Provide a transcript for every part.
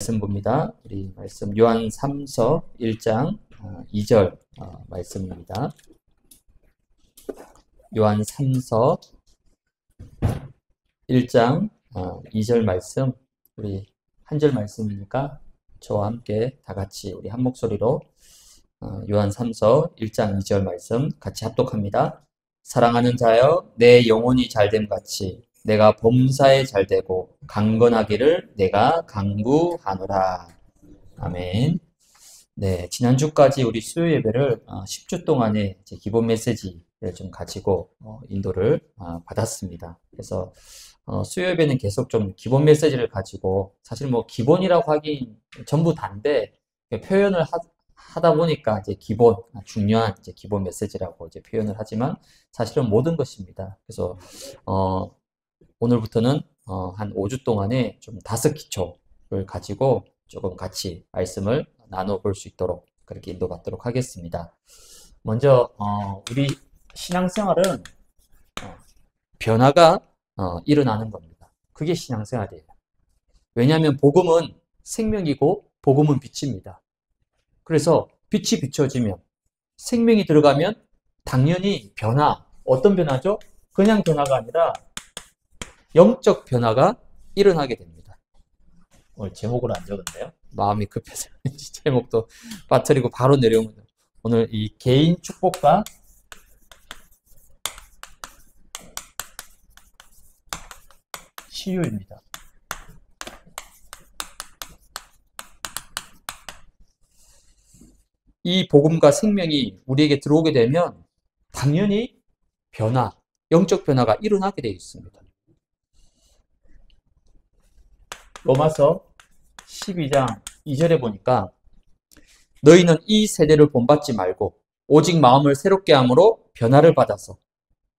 말씀 봅니다. 우리 말씀 요한 3서 1장 2절 말씀입니다. 요한 3서 1장 2절 말씀, 우리 한 절 말씀이니까 저와 함께 다 같이 우리 한 목소리로 요한 3서 1장 2절 말씀 같이 합독합니다. 사랑하는 자여, 내 영혼이 잘됨 같이 내가 범사에 잘되고 강건하기를 내가 강구하노라. 아멘. 네, 지난주까지 우리 수요 예배를 10주 동안의 기본 메시지를 좀 가지고 인도를 받았습니다. 그래서 수요 예배는 계속 좀 기본 메시지를 가지고, 사실 뭐 기본이라고 하긴 전부 다인데 표현을 하다 보니까 이제 중요한 기본 메시지라고 이제 표현을 하지만 사실은 모든 것입니다. 그래서 오늘부터는 한 5주 동안에 좀 5기초를 가지고 조금 같이 말씀을 나눠볼 수 있도록 그렇게 인도받도록 하겠습니다. 먼저 우리 신앙생활은 변화가 일어나는 겁니다. 그게 신앙생활이에요. 왜냐하면 복음은 생명이고 복음은 빛입니다. 그래서 빛이 비춰지면, 생명이 들어가면 당연히 어떤 변화죠? 그냥 변화가 아니라 영적 변화가 일어나게 됩니다. 오늘 제목을 안 적었네요. 마음이 급해서 제목도 빠뜨리고 바로 내려옵니다. 오늘 이 개인 축복과 치유입니다. 이 복음과 생명이 우리에게 들어오게 되면 당연히 영적 변화가 일어나게 되어 있습니다. 로마서 12장 2절에 보니까 너희는 이 세대를 본받지 말고 오직 마음을 새롭게 함으로 변화를 받아서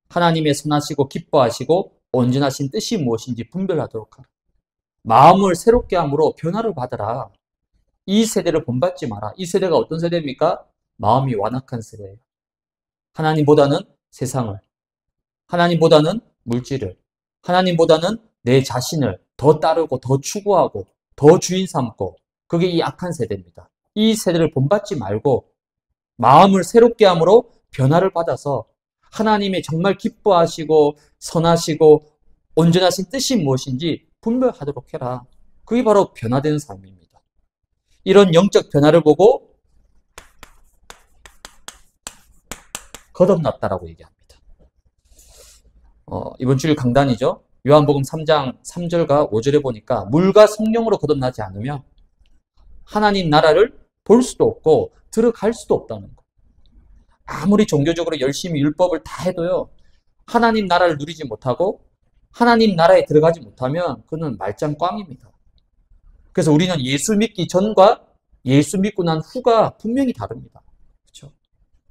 하나님의 선하시고 기뻐하시고 온전하신 뜻이 무엇인지 분별하도록 하라. 마음을 새롭게 함으로 변화를 받아라. 이 세대를 본받지 마라. 이 세대가 어떤 세대입니까? 마음이 완악한 세대예요. 하나님보다는 세상을, 하나님보다는 물질을, 하나님보다는 내 자신을 더 따르고 더 추구하고 더 주인 삼고, 그게 이 악한 세대입니다. 이 세대를 본받지 말고 마음을 새롭게 함으로 변화를 받아서 하나님의 정말 기뻐하시고 선하시고 온전하신 뜻이 무엇인지 분별하도록 해라. 그게 바로 변화되는 삶입니다. 이런 영적 변화를 보고 거듭났다라고 얘기합니다. 이번 주일 강단이죠. 요한복음 3장 3절과 5절에 보니까 물과 성령으로 거듭나지 않으면 하나님 나라를 볼 수도 없고 들어갈 수도 없다는 거. 아무리 종교적으로 열심히 율법을 다 해도요, 하나님 나라를 누리지 못하고 하나님 나라에 들어가지 못하면 그는 말짱 꽝입니다. 그래서 우리는 예수 믿기 전과 예수 믿고 난 후가 분명히 다릅니다. 그렇죠?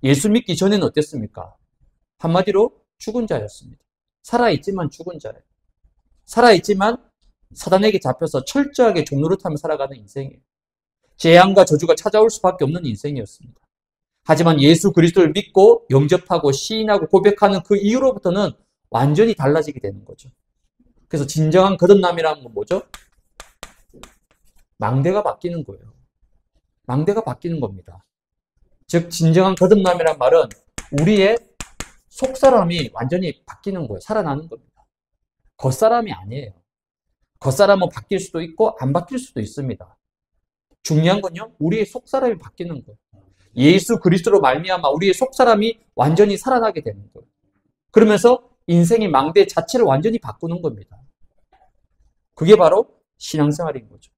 예수 믿기 전에는 어땠습니까? 한마디로 죽은 자였습니다. 살아있지만 죽은 자예요. 살아있지만 사단에게 잡혀서 철저하게 종노릇하며 살아가는 인생이에요. 재앙과 저주가 찾아올 수밖에 없는 인생이었습니다. 하지만 예수 그리스도를 믿고 영접하고 시인하고 고백하는 그 이후로부터는 완전히 달라지게 되는 거죠. 그래서 진정한 거듭남이라는 건 뭐죠? 망대가 바뀌는 거예요. 망대가 바뀌는 겁니다. 즉 진정한 거듭남이란 말은 우리의 속사람이 완전히 바뀌는 거예요. 살아나는 겁니다. 겉사람이 아니에요. 겉사람은 바뀔 수도 있고 안 바뀔 수도 있습니다. 중요한 건요, 우리의 속사람이 바뀌는 거예요. 예수 그리스도로 말미암아 우리의 속사람이 완전히 살아나게 되는 거예요. 그러면서 인생의 망대 자체를 완전히 바꾸는 겁니다. 그게 바로 신앙생활인 거죠.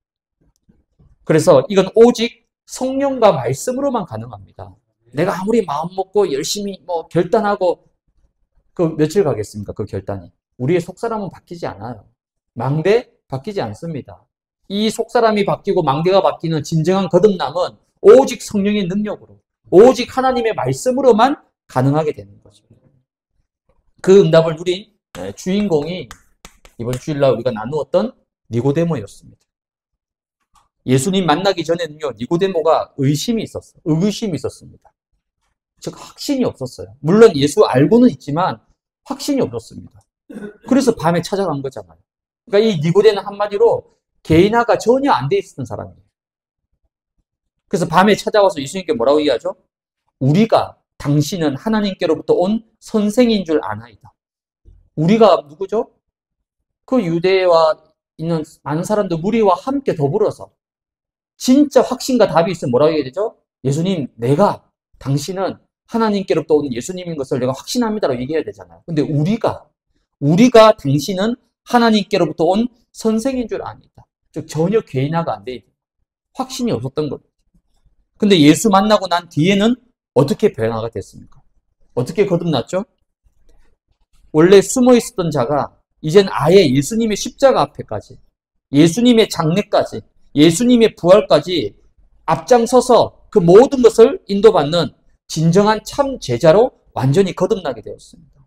그래서 이건 오직 성령과 말씀으로만 가능합니다. 내가 아무리 마음 먹고 열심히 결단하고 그 며칠 가겠습니까? 그 결단이. 우리의 속사람은 바뀌지 않아요. 망대 바뀌지 않습니다. 이 속사람이 바뀌고 망대가 바뀌는 진정한 거듭남은 오직 성령의 능력으로, 오직 하나님의 말씀으로만 가능하게 되는 거죠. 그 응답을 누린 주인공이 이번 주일날 우리가 나누었던 니고데모였습니다. 예수님 만나기 전에는요, 니고데모가 의구심이 있었습니다. 즉 확신이 없었어요. 물론 예수 알고는 있지만 확신이 없었습니다. 그래서 밤에 찾아간 거잖아요. 그러니까 이 니고데는 한마디로 개인화가 전혀 안 돼 있었던 사람이에요. 그래서 밤에 찾아와서 예수님께 뭐라고 얘기하죠? 우리가 당신은 하나님께로부터 온 선생인 줄 아나이다. 우리가 누구죠? 그 유대와 있는 많은 사람들 무리와 함께 더불어서 진짜 확신과 답이 있으면 뭐라고 얘기해야 되죠? 예수님, 당신은 하나님께로부터 온 예수님인 것을 내가 확신합니다라고 얘기해야 되잖아요. 근데 우리가 당신은 하나님께로부터 온 선생인 줄 아니다. 즉 전혀 개인화가 안 돼 있는 확신이 없었던 겁니다. 근데 예수 만나고 난 뒤에는 어떻게 변화가 됐습니까? 어떻게 거듭났죠? 원래 숨어 있었던 자가 이젠 아예 예수님의 십자가 앞에까지, 예수님의 장례까지, 예수님의 부활까지 앞장서서 그 모든 것을 인도받는 진정한 참 제자로 완전히 거듭나게 되었습니다.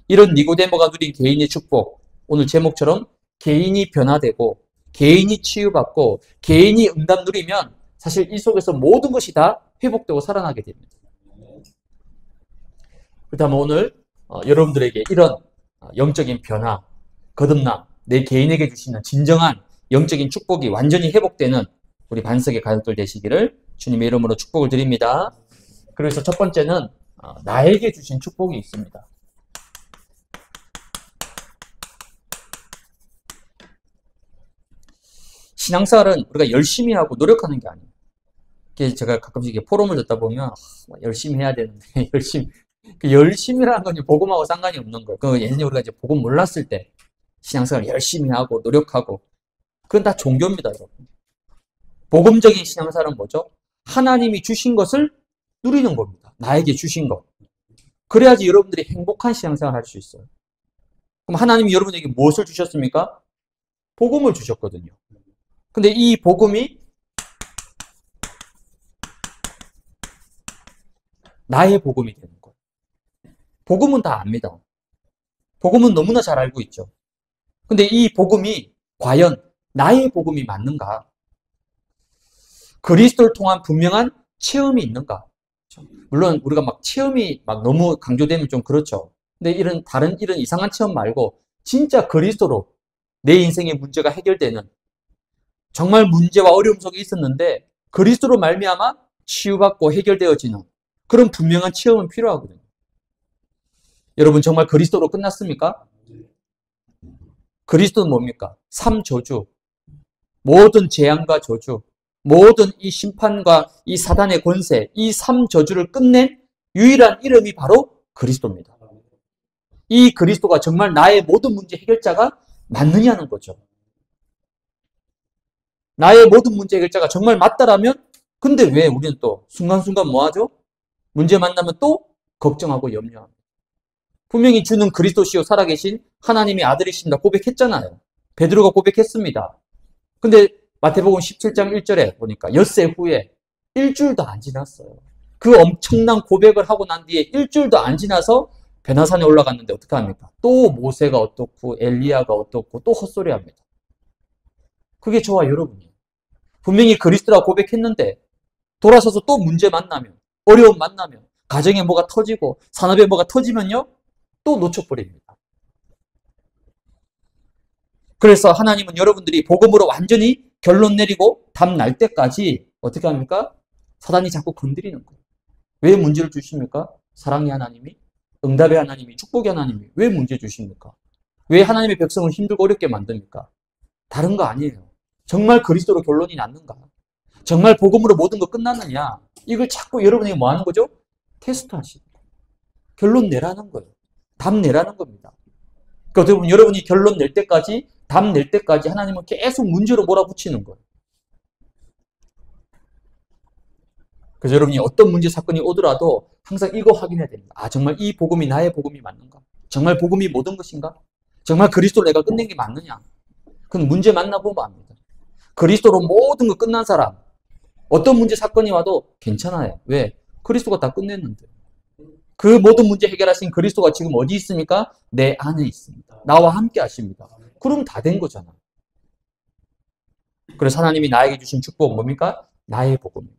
이런 니고데모가 누린 개인의 축복, 오늘 제목처럼 개인이 변화되고 개인이 치유받고 개인이 응답 누리면 사실 이 속에서 모든 것이 다 회복되고 살아나게 됩니다. 그렇다면 오늘 여러분들에게 이런 영적인 변화, 거듭남, 내 개인에게 주시는 진정한 영적인 축복이 완전히 회복되는 우리 반석의 가족들 되시기를 주님의 이름으로 축복을 드립니다. 그래서 첫 번째는 나에게 주신 축복이 있습니다. 신앙생활은 우리가 열심히 하고 노력하는 게 아니에요. 제가 가끔씩 포럼을 듣다 보면 열심히 해야 되는데 열심히라는 건 복음하고 상관이 없는 거예요. 예전에 우리가 이제 복음 몰랐을 때 신앙생활 열심히 하고 노력하고 그건 다 종교입니다, 여러분. 복음적인 신앙생활은 뭐죠? 하나님이 주신 것을 누리는 겁니다. 나에게 주신 것. 그래야지 여러분들이 행복한 신앙생활 할 수 있어요. 그럼 하나님이 여러분에게 무엇을 주셨습니까? 복음을 주셨거든요. 근데 이 복음이 나의 복음이 되는 거예요. 복음은 다 압니다. 복음은 너무나 잘 알고 있죠. 근데 이 복음이 과연 나의 복음이 맞는가? 그리스도를 통한 분명한 체험이 있는가? 물론 우리가 체험이 너무 강조되면 좀 그렇죠. 근데 이런 이상한 체험 말고 진짜 그리스도로 내 인생의 문제가 해결되는 정말 문제와 어려움 속에 있었는데 그리스도로 말미암아 치유받고 해결되어지는 그런 분명한 체험은 필요하거든요. 여러분 정말 그리스도로 끝났습니까? 그리스도는 뭡니까? 3저주, 모든 재앙과 저주, 모든 이 심판과 이 사단의 권세, 이 3저주를 끝낸 유일한 이름이 바로 그리스도입니다. 이 그리스도가 정말 나의 모든 문제 해결자가 맞느냐는 거죠. 나의 모든 문제 해결자가 정말 맞다라면 근데 왜 우리는 또 순간순간 뭐하죠? 문제 만나면 또 걱정하고 염려합니다. 분명히 주는 그리스도시요 살아계신 하나님의 아들이신다 고백했잖아요. 베드로가 고백했습니다. 근데 마태복음 17장 1절에 보니까 엿새 후에 일주일도 안 지났어요. 그 엄청난 고백을 하고 난 뒤에 일주일도 안 지나서 베나산에 올라갔는데 어떻게 합니까? 또 모세가 어떻고 엘리야가 어떻고 또 헛소리합니다. 그게 저와 여러분이에요. 분명히 그리스도라고 고백했는데 돌아서서 또 문제 만나면 어려움 만나면 가정에 뭐가 터지고 산업에 뭐가 터지면요 또 놓쳐버립니다. 그래서 하나님은 여러분들이 복음으로 완전히 결론 내리고 답 날 때까지 어떻게 합니까? 사단이 자꾸 건드리는 거예요. 왜 문제를 주십니까? 사랑의 하나님이, 응답의 하나님이, 축복의 하나님이 왜 문제 주십니까? 왜 하나님의 백성을 힘들고 어렵게 만듭니까? 다른 거 아니에요. 정말 그리스도로 결론이 났는가? 정말 복음으로 모든 거 끝났느냐? 이걸 자꾸 여러분에게 뭐 하는 거죠? 테스트 하시는 거예요. 결론 내라는 거예요. 답 내라는 겁니다. 그러니까 여러분이 결론 낼 때까지, 답 낼 때까지 하나님은 계속 문제로 몰아붙이는 거예요. 그래서 여러분이 어떤 문제 사건이 오더라도 항상 이거 확인해야 됩니다. 아, 정말 이 복음이 나의 복음이 맞는가? 정말 복음이 모든 것인가? 정말 그리스도로 내가 끝낸 게 맞느냐? 그건 문제 만나보면 압니다. 그리스도로 모든 거 끝난 사람, 어떤 문제 사건이 와도 괜찮아요. 왜? 그리스도가 다 끝냈는데. 그 모든 문제 해결하신 그리스도가 지금 어디 있습니까? 내 안에 있습니다. 나와 함께 하십니다. 그럼 다 된 거잖아. 그래서 하나님이 나에게 주신 축복은 뭡니까? 나의 복음입니다.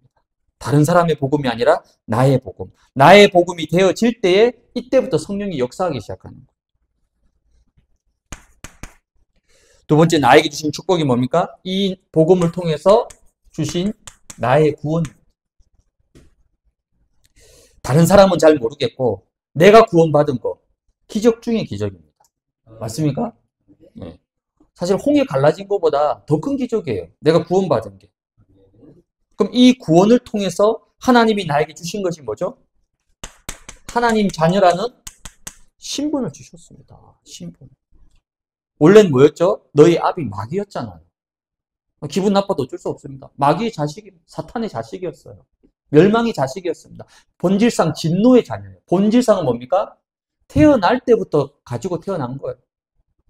다른 사람의 복음이 아니라 나의 복음. 나의 복음이 되어질 때에 이때부터 성령이 역사하기 시작하는 거예요. 두 번째, 나에게 주신 축복이 뭡니까? 이 복음을 통해서 주신 나의 구원. 다른 사람은 잘 모르겠고 내가 구원받은 거 기적 중의 기적입니다. 맞습니까? 네. 사실 홍해 갈라진 것보다 더 큰 기적이에요. 내가 구원받은 게. 그럼 이 구원을 통해서 하나님이 나에게 주신 것이 뭐죠? 하나님 자녀라는 신분을 주셨습니다. 신분. 원래는 뭐였죠? 너희 아비 마귀였잖아요. 기분 나빠도 어쩔 수 없습니다. 마귀의 자식이 사탄의 자식이었어요. 멸망의 자식이었습니다. 본질상 진노의 자녀예요. 본질상은 뭡니까? 태어날 때부터 가지고 태어난 거예요.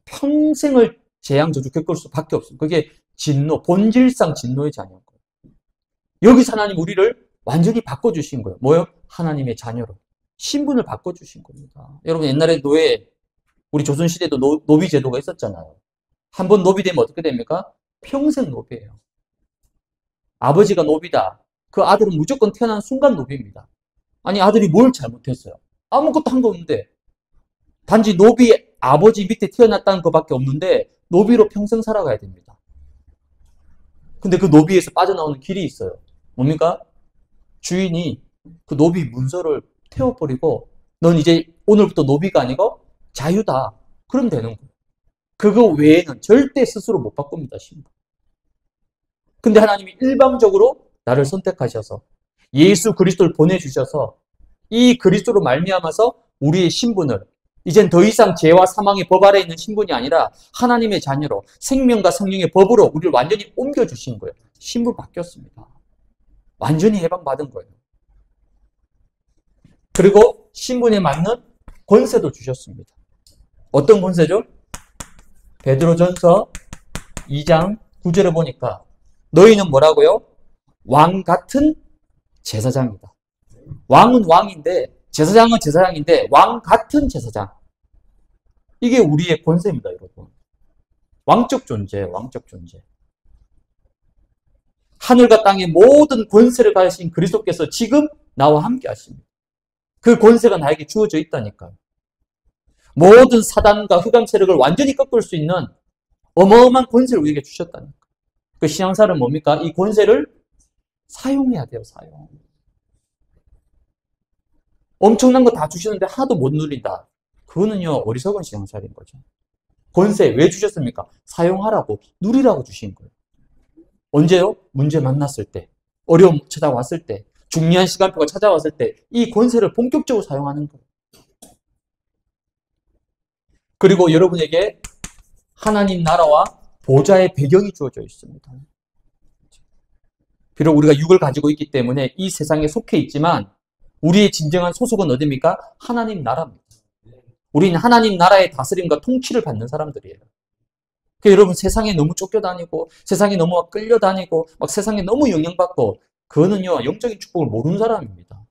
평생을 재앙 저주 겪을 수밖에 없어요. 그게 진노, 본질상 진노의 자녀인 거예요. 여기서 하나님 우리를 완전히 바꿔주신 거예요. 뭐요? 하나님의 자녀로. 신분을 바꿔주신 겁니다. 여러분 옛날에 우리 조선시대도 노비 제도가 있었잖아요. 한번 노비되면 어떻게 됩니까? 평생 노비예요. 아버지가 노비다. 그 아들은 무조건 태어난 순간 노비입니다. 아니 아들이 뭘 잘못했어요? 아무것도 한 거 없는데 단지 노비 아버지 밑에 태어났다는 것밖에 없는데 노비로 평생 살아가야 됩니다. 근데 그 노비에서 빠져나오는 길이 있어요. 뭡니까? 주인이 그 노비 문서를 태워버리고 넌 이제 오늘부터 노비가 아니고 자유다. 그러면 되는 거예요. 그거 외에는 절대 스스로 못 바꿉니다. 신분. 근데 하나님이 일방적으로 나를 선택하셔서 예수 그리스도를 보내주셔서 이 그리스도로 말미암아서 우리의 신분을 이젠 더 이상 죄와 사망의 법 아래에 있는 신분이 아니라 하나님의 자녀로 생명과 성령의 법으로 우리를 완전히 옮겨주신 거예요. 신분 바뀌었습니다. 완전히 해방받은 거예요. 그리고 신분에 맞는 권세도 주셨습니다. 어떤 권세죠? 베드로전서 2장 9절에 보니까 너희는 뭐라고요? 왕 같은 제사장이다. 왕은 왕인데 제사장은 제사장인데 왕 같은 제사장. 이게 우리의 권세입니다, 여러분. 왕적 존재, 왕적 존재. 하늘과 땅의 모든 권세를 가지신 그리스도께서 지금 나와 함께 하십니다. 그 권세가 나에게 주어져 있다니까요. 모든 사단과 흑암 세력을 완전히 꺾을 수 있는 어마어마한 권세를 우리에게 주셨다니까. 그 신앙사는 뭡니까? 이 권세를 사용해야 돼요, 사용. 엄청난 거 다 주시는데 하나도 못 누린다. 그거는요, 어리석은 신앙사인 거죠. 권세 왜 주셨습니까? 사용하라고, 누리라고 주신 거예요. 언제요? 문제 만났을 때, 어려움 찾아왔을 때, 중요한 시간표가 찾아왔을 때 이 권세를 본격적으로 사용하는 거예요. 그리고 여러분에게 하나님 나라와 보좌의 배경이 주어져 있습니다. 비록 우리가 육을 가지고 있기 때문에 이 세상에 속해 있지만 우리의 진정한 소속은 어디입니까? 하나님 나라입니다. 우리는 하나님 나라의 다스림과 통치를 받는 사람들이에요. 그러니까 여러분 세상에 너무 쫓겨다니고 세상에 너무 끌려다니고 막 세상에 너무 영향받고 그거는요 영적인 축복을 모르는 사람입니다.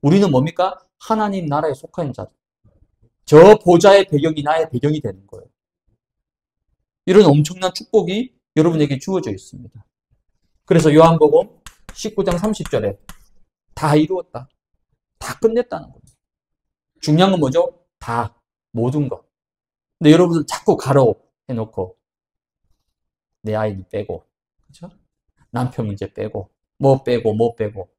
우리는 뭡니까? 하나님 나라에 속한 자들. 저 보좌의 배경이 나의 배경이 되는 거예요. 이런 엄청난 축복이 여러분에게 주어져 있습니다. 그래서 요한복음 19장 30절에 다 이루었다. 다 끝냈다는 겁니다. 중요한 건 뭐죠? 다. 모든 것. 근데 여러분들 자꾸 가로 해놓고 내 아이는 빼고 그렇죠? 남편 문제 빼고 뭐 빼고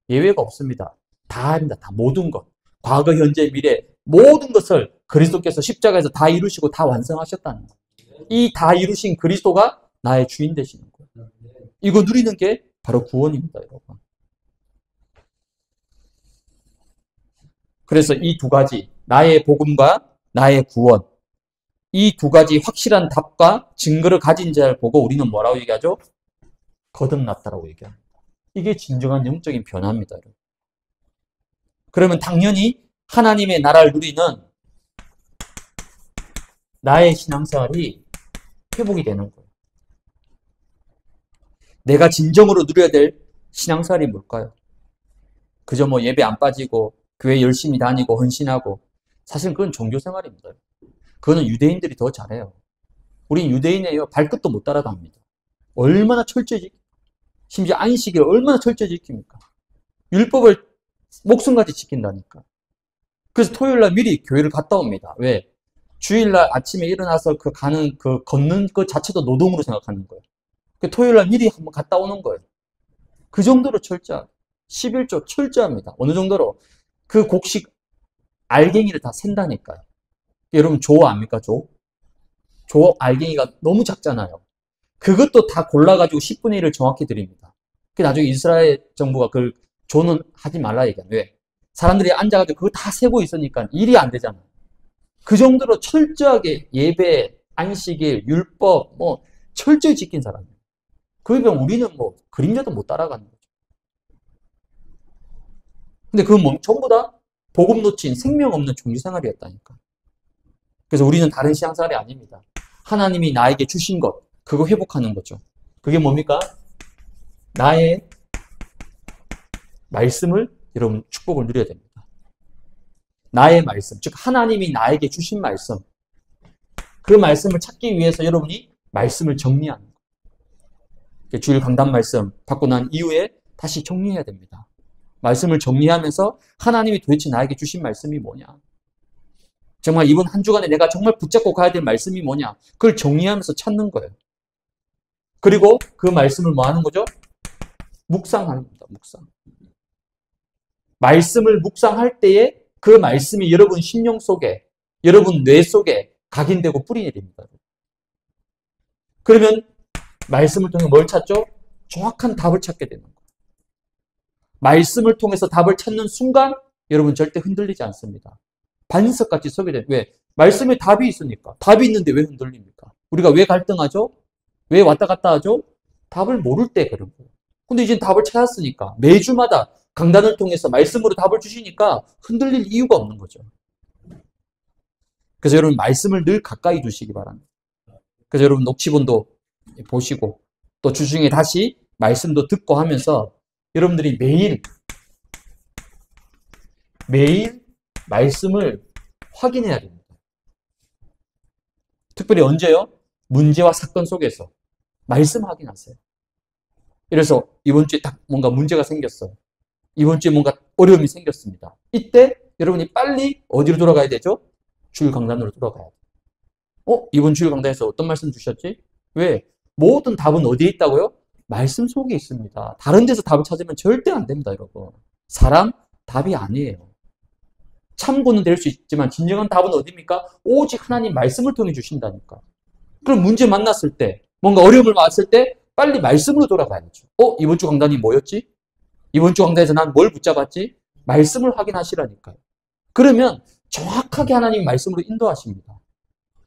예외가 없습니다. 다 합니다. 다 모든 것. 과거, 현재, 미래 모든 것을 그리스도께서 십자가에서 다 이루시고 다 완성하셨다는 거예요. 이 다 이루신 그리스도가 나의 주인 되시는 거예요. 이거 누리는 게 바로 구원입니다, 여러분. 그래서 이 두 가지, 나의 복음과 나의 구원, 이 두 가지 확실한 답과 증거를 가진 자를 보고 우리는 뭐라고 얘기하죠? 거듭났다라고 얘기합니다. 이게 진정한 영적인 변화입니다, 여러분. 그러면 당연히 하나님의 나라를 누리는 나의 신앙생활이 회복이 되는 거예요. 내가 진정으로 누려야 될 신앙생활이 뭘까요? 그저 뭐 예배 안 빠지고 교회 열심히 다니고 헌신하고 사실 그건 종교생활입니다. 그거는 유대인들이 더 잘해요. 우린 유대인이에요. 발끝도 못 따라갑니다. 얼마나 철저히 심지어 안식일을 얼마나 철저히 지킵니까? 율법을 목숨까지 지킨다니까. 그래서 토요일날 미리 교회를 갔다 옵니다. 왜? 주일날 아침에 일어나서 걷는 그 자체도 노동으로 생각하는 거예요. 토요일날 미리 한번 갔다 오는 거예요. 그 정도로 철저하게. 11조 철저합니다. 어느 정도로? 그 곡식 알갱이를 다 센다니까요. 여러분 조 압니까? 조 알갱이가 너무 작잖아요. 그것도 다 골라가지고 10분의 1을 정확히 드립니다. 나중에 이스라엘 정부가 그 조는 하지 말라 얘기해요. 왜? 사람들이 앉아가지고 그거 다 세고 있으니까 일이 안 되잖아요. 그 정도로 철저하게 예배, 안식일, 율법 철저히 지킨 사람이에요. 그에 비하면 우리는 그림자도 못 따라가는 거죠. 근데 그건 전부 다 복음 놓친 생명 없는 종교생활이었다니까. 그래서 우리는 다른 신앙생활이 아닙니다. 하나님이 나에게 주신 것, 그거 회복하는 거죠. 그게 뭡니까? 나의 말씀을 여러분 축복을 누려야 됩니다. 나의 말씀, 즉 하나님이 나에게 주신 말씀, 그 말씀을 찾기 위해서 여러분이 말씀을 정리하는 거예요. 주일 강단 말씀 받고 난 이후에 다시 정리해야 됩니다. 말씀을 정리하면서 하나님이 도대체 나에게 주신 말씀이 뭐냐? 정말 이번 한 주간에 내가 정말 붙잡고 가야 될 말씀이 뭐냐? 그걸 정리하면서 찾는 거예요. 그리고 그 말씀을 뭐 하는 거죠? 묵상하는 겁니다. 묵상. 말씀을 묵상할 때에 그 말씀이 여러분 심령 속에, 여러분 뇌 속에 각인되고 뿌리 내립니다. 그러면 말씀을 통해 뭘 찾죠? 정확한 답을 찾게 되는 거예요. 말씀을 통해서 답을 찾는 순간 여러분 절대 흔들리지 않습니다. 반석같이 서게 돼요. 왜? 말씀에 답이 있으니까. 답이 있는데 왜 흔들립니까? 우리가 왜 갈등하죠? 왜 왔다 갔다 하죠? 답을 모를 때 그런 거예요. 근데 이제 답을 찾았으니까 매주마다 강단을 통해서 말씀으로 답을 주시니까 흔들릴 이유가 없는 거죠. 그래서 여러분 말씀을 늘 가까이 두시기 바랍니다. 그래서 여러분 녹취본도 보시고 또 주중에 다시 말씀도 듣고 하면서 여러분들이 매일 말씀을 확인해야 됩니다. 특별히 언제요? 문제와 사건 속에서 말씀 확인하세요. 이래서 이번 주에 딱 뭔가 문제가 생겼어요. 이번 주에 뭔가 어려움이 생겼습니다. 이때 여러분이 빨리 어디로 돌아가야 되죠? 주일 강단으로 돌아가야 돼요. 이번 주일 강단에서 어떤 말씀 주셨지? 왜? 모든 답은 어디에 있다고요? 말씀 속에 있습니다. 다른 데서 답을 찾으면 절대 안 됩니다, 여러분. 사람 답이 아니에요. 참고는 될 수 있지만 진정한 답은 어디입니까? 오직 하나님 말씀을 통해 주신다니까. 그럼 문제 만났을 때, 뭔가 어려움을 왔을 때 빨리 말씀으로 돌아가야죠. 이번 주 강단이 뭐였지? 이번 주 강단에서 난 뭘 붙잡았지? 말씀을 확인하시라니까요. 그러면 정확하게 하나님 말씀으로 인도하십니다.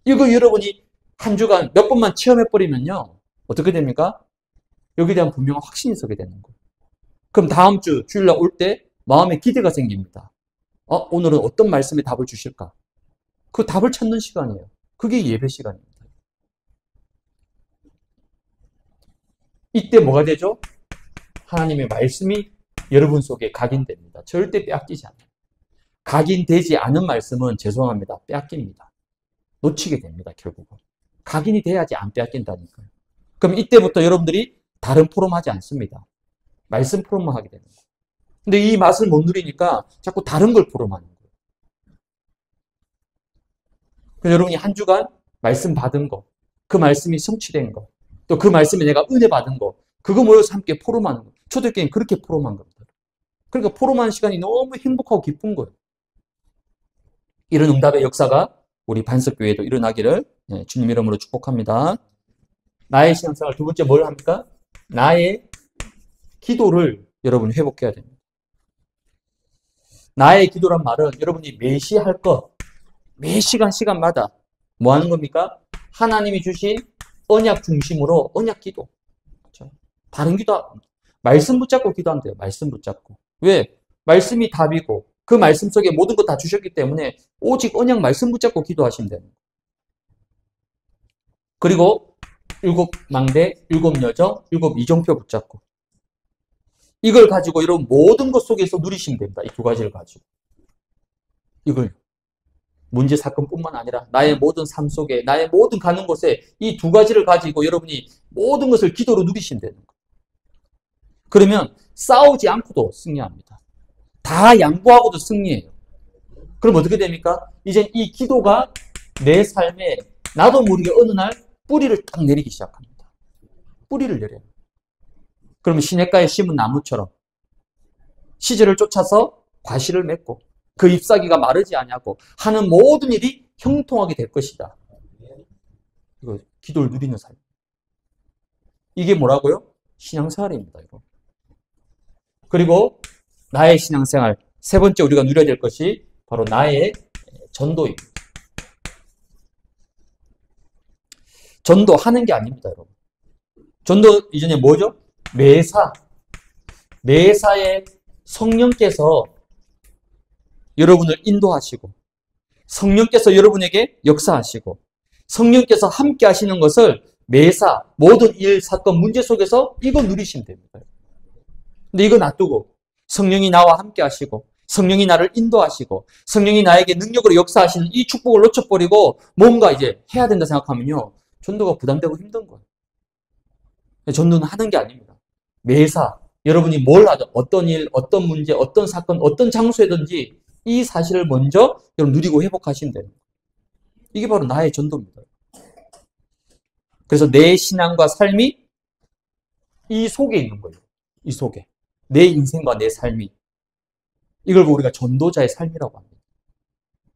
이거 여러분이 한 주간 몇 번만 체험해버리면요. 어떻게 됩니까? 여기에 대한 분명한 확신이 서게 되는 거예요. 그럼 다음 주 주일날 올 때 마음에 기대가 생깁니다. 오늘은 어떤 말씀에 답을 주실까? 그 답을 찾는 시간이에요. 그게 예배 시간입니다. 이때 뭐가 되죠? 하나님의 말씀이 여러분 속에 각인됩니다. 절대 빼앗기지 않아요. 각인되지 않은 말씀은 죄송합니다. 빼앗깁니다. 놓치게 됩니다. 결국은. 각인이 돼야지 안 빼앗긴다니까요. 그럼 이때부터 여러분들이 다른 포럼 하지 않습니다. 말씀 포럼만 하게 되는 거예요. 근데 이 맛을 못 누리니까 자꾸 다른 걸 포럼하는 거예요. 그래서 여러분이 한 주간 말씀 받은 거, 그 말씀이 성취된 거, 또 그 말씀에 내가 은혜 받은 거, 그거 모여서 함께 포럼하는 거. 초대교회는 그렇게 포럼한 겁니다. 그러니까 포럼하는 시간이 너무 행복하고 기쁜 거예요. 이런 응답의 역사가 우리 반석교회에도 일어나기를 주님 이름으로 축복합니다. 나의 신앙생활 두 번째 뭘 합니까? 나의 기도를 여러분 회복해야 됩니다. 나의 기도란 말은 여러분이 매시 할 것, 매 시간마다 뭐 하는 겁니까? 하나님이 주신 언약 중심으로 언약 기도. 그렇죠? 바른 기도, 말씀 붙잡고 기도하면 돼요. 말씀 붙잡고. 왜? 말씀이 답이고 그 말씀 속에 모든 것 다 주셨기 때문에 오직 언약 말씀 붙잡고 기도하시면 돼요. 그리고 7망대, 7여정, 7이정표 붙잡고 이걸 가지고 여러분 모든 것 속에서 누리시면 됩니다. 이 두 가지를 가지고. 이걸 문제 사건뿐만 아니라 나의 모든 삶 속에 나의 모든 가는 곳에 이 두 가지를 가지고 여러분이 모든 것을 기도로 누리시면 되는 거예요. 그러면 싸우지 않고도 승리합니다. 다 양보하고도 승리해요. 그럼 어떻게 됩니까? 이제 이 기도가 내 삶에 나도 모르게 어느 날 뿌리를 딱 내리기 시작합니다. 뿌리를 내려요. 그러면 시냇가에 심은 나무처럼 시절을 쫓아서 과실을 맺고 그 잎사귀가 마르지 아니하고 하는 모든 일이 형통하게 될 것이다. 이거 기도를 누리는 삶. 이게 뭐라고요? 신앙생활입니다. 이거. 그리고 나의 신앙생활 세 번째 우리가 누려야 될 것이 바로 나의 전도입니다. 전도하는 게 아닙니다, 여러분. 전도 이전에 뭐죠? 매사에 성령께서 여러분을 인도하시고 성령께서 여러분에게 역사하시고 성령께서 함께 하시는 것을 매사 모든 일, 사건, 문제 속에서 이거 누리시면 됩니다. 근데 이거 놔두고 성령이 나와 함께 하시고 성령이 나를 인도하시고 성령이 나에게 능력으로 역사하시는 이 축복을 놓쳐버리고 뭔가 이제 해야 된다 생각하면요. 전도가 부담되고 힘든 거예요. 전도는 하는 게 아닙니다. 매사 여러분이 뭘 하든 어떤 일, 어떤 문제, 어떤 사건, 어떤 장소에든지 이 사실을 먼저 여러분 누리고 회복하시면 돼요. 이게 바로 나의 전도입니다. 그래서 내 신앙과 삶이 이 속에 있는 거예요. 이 속에. 내 인생과 내 삶이. 이걸 우리가 전도자의 삶이라고 합니다.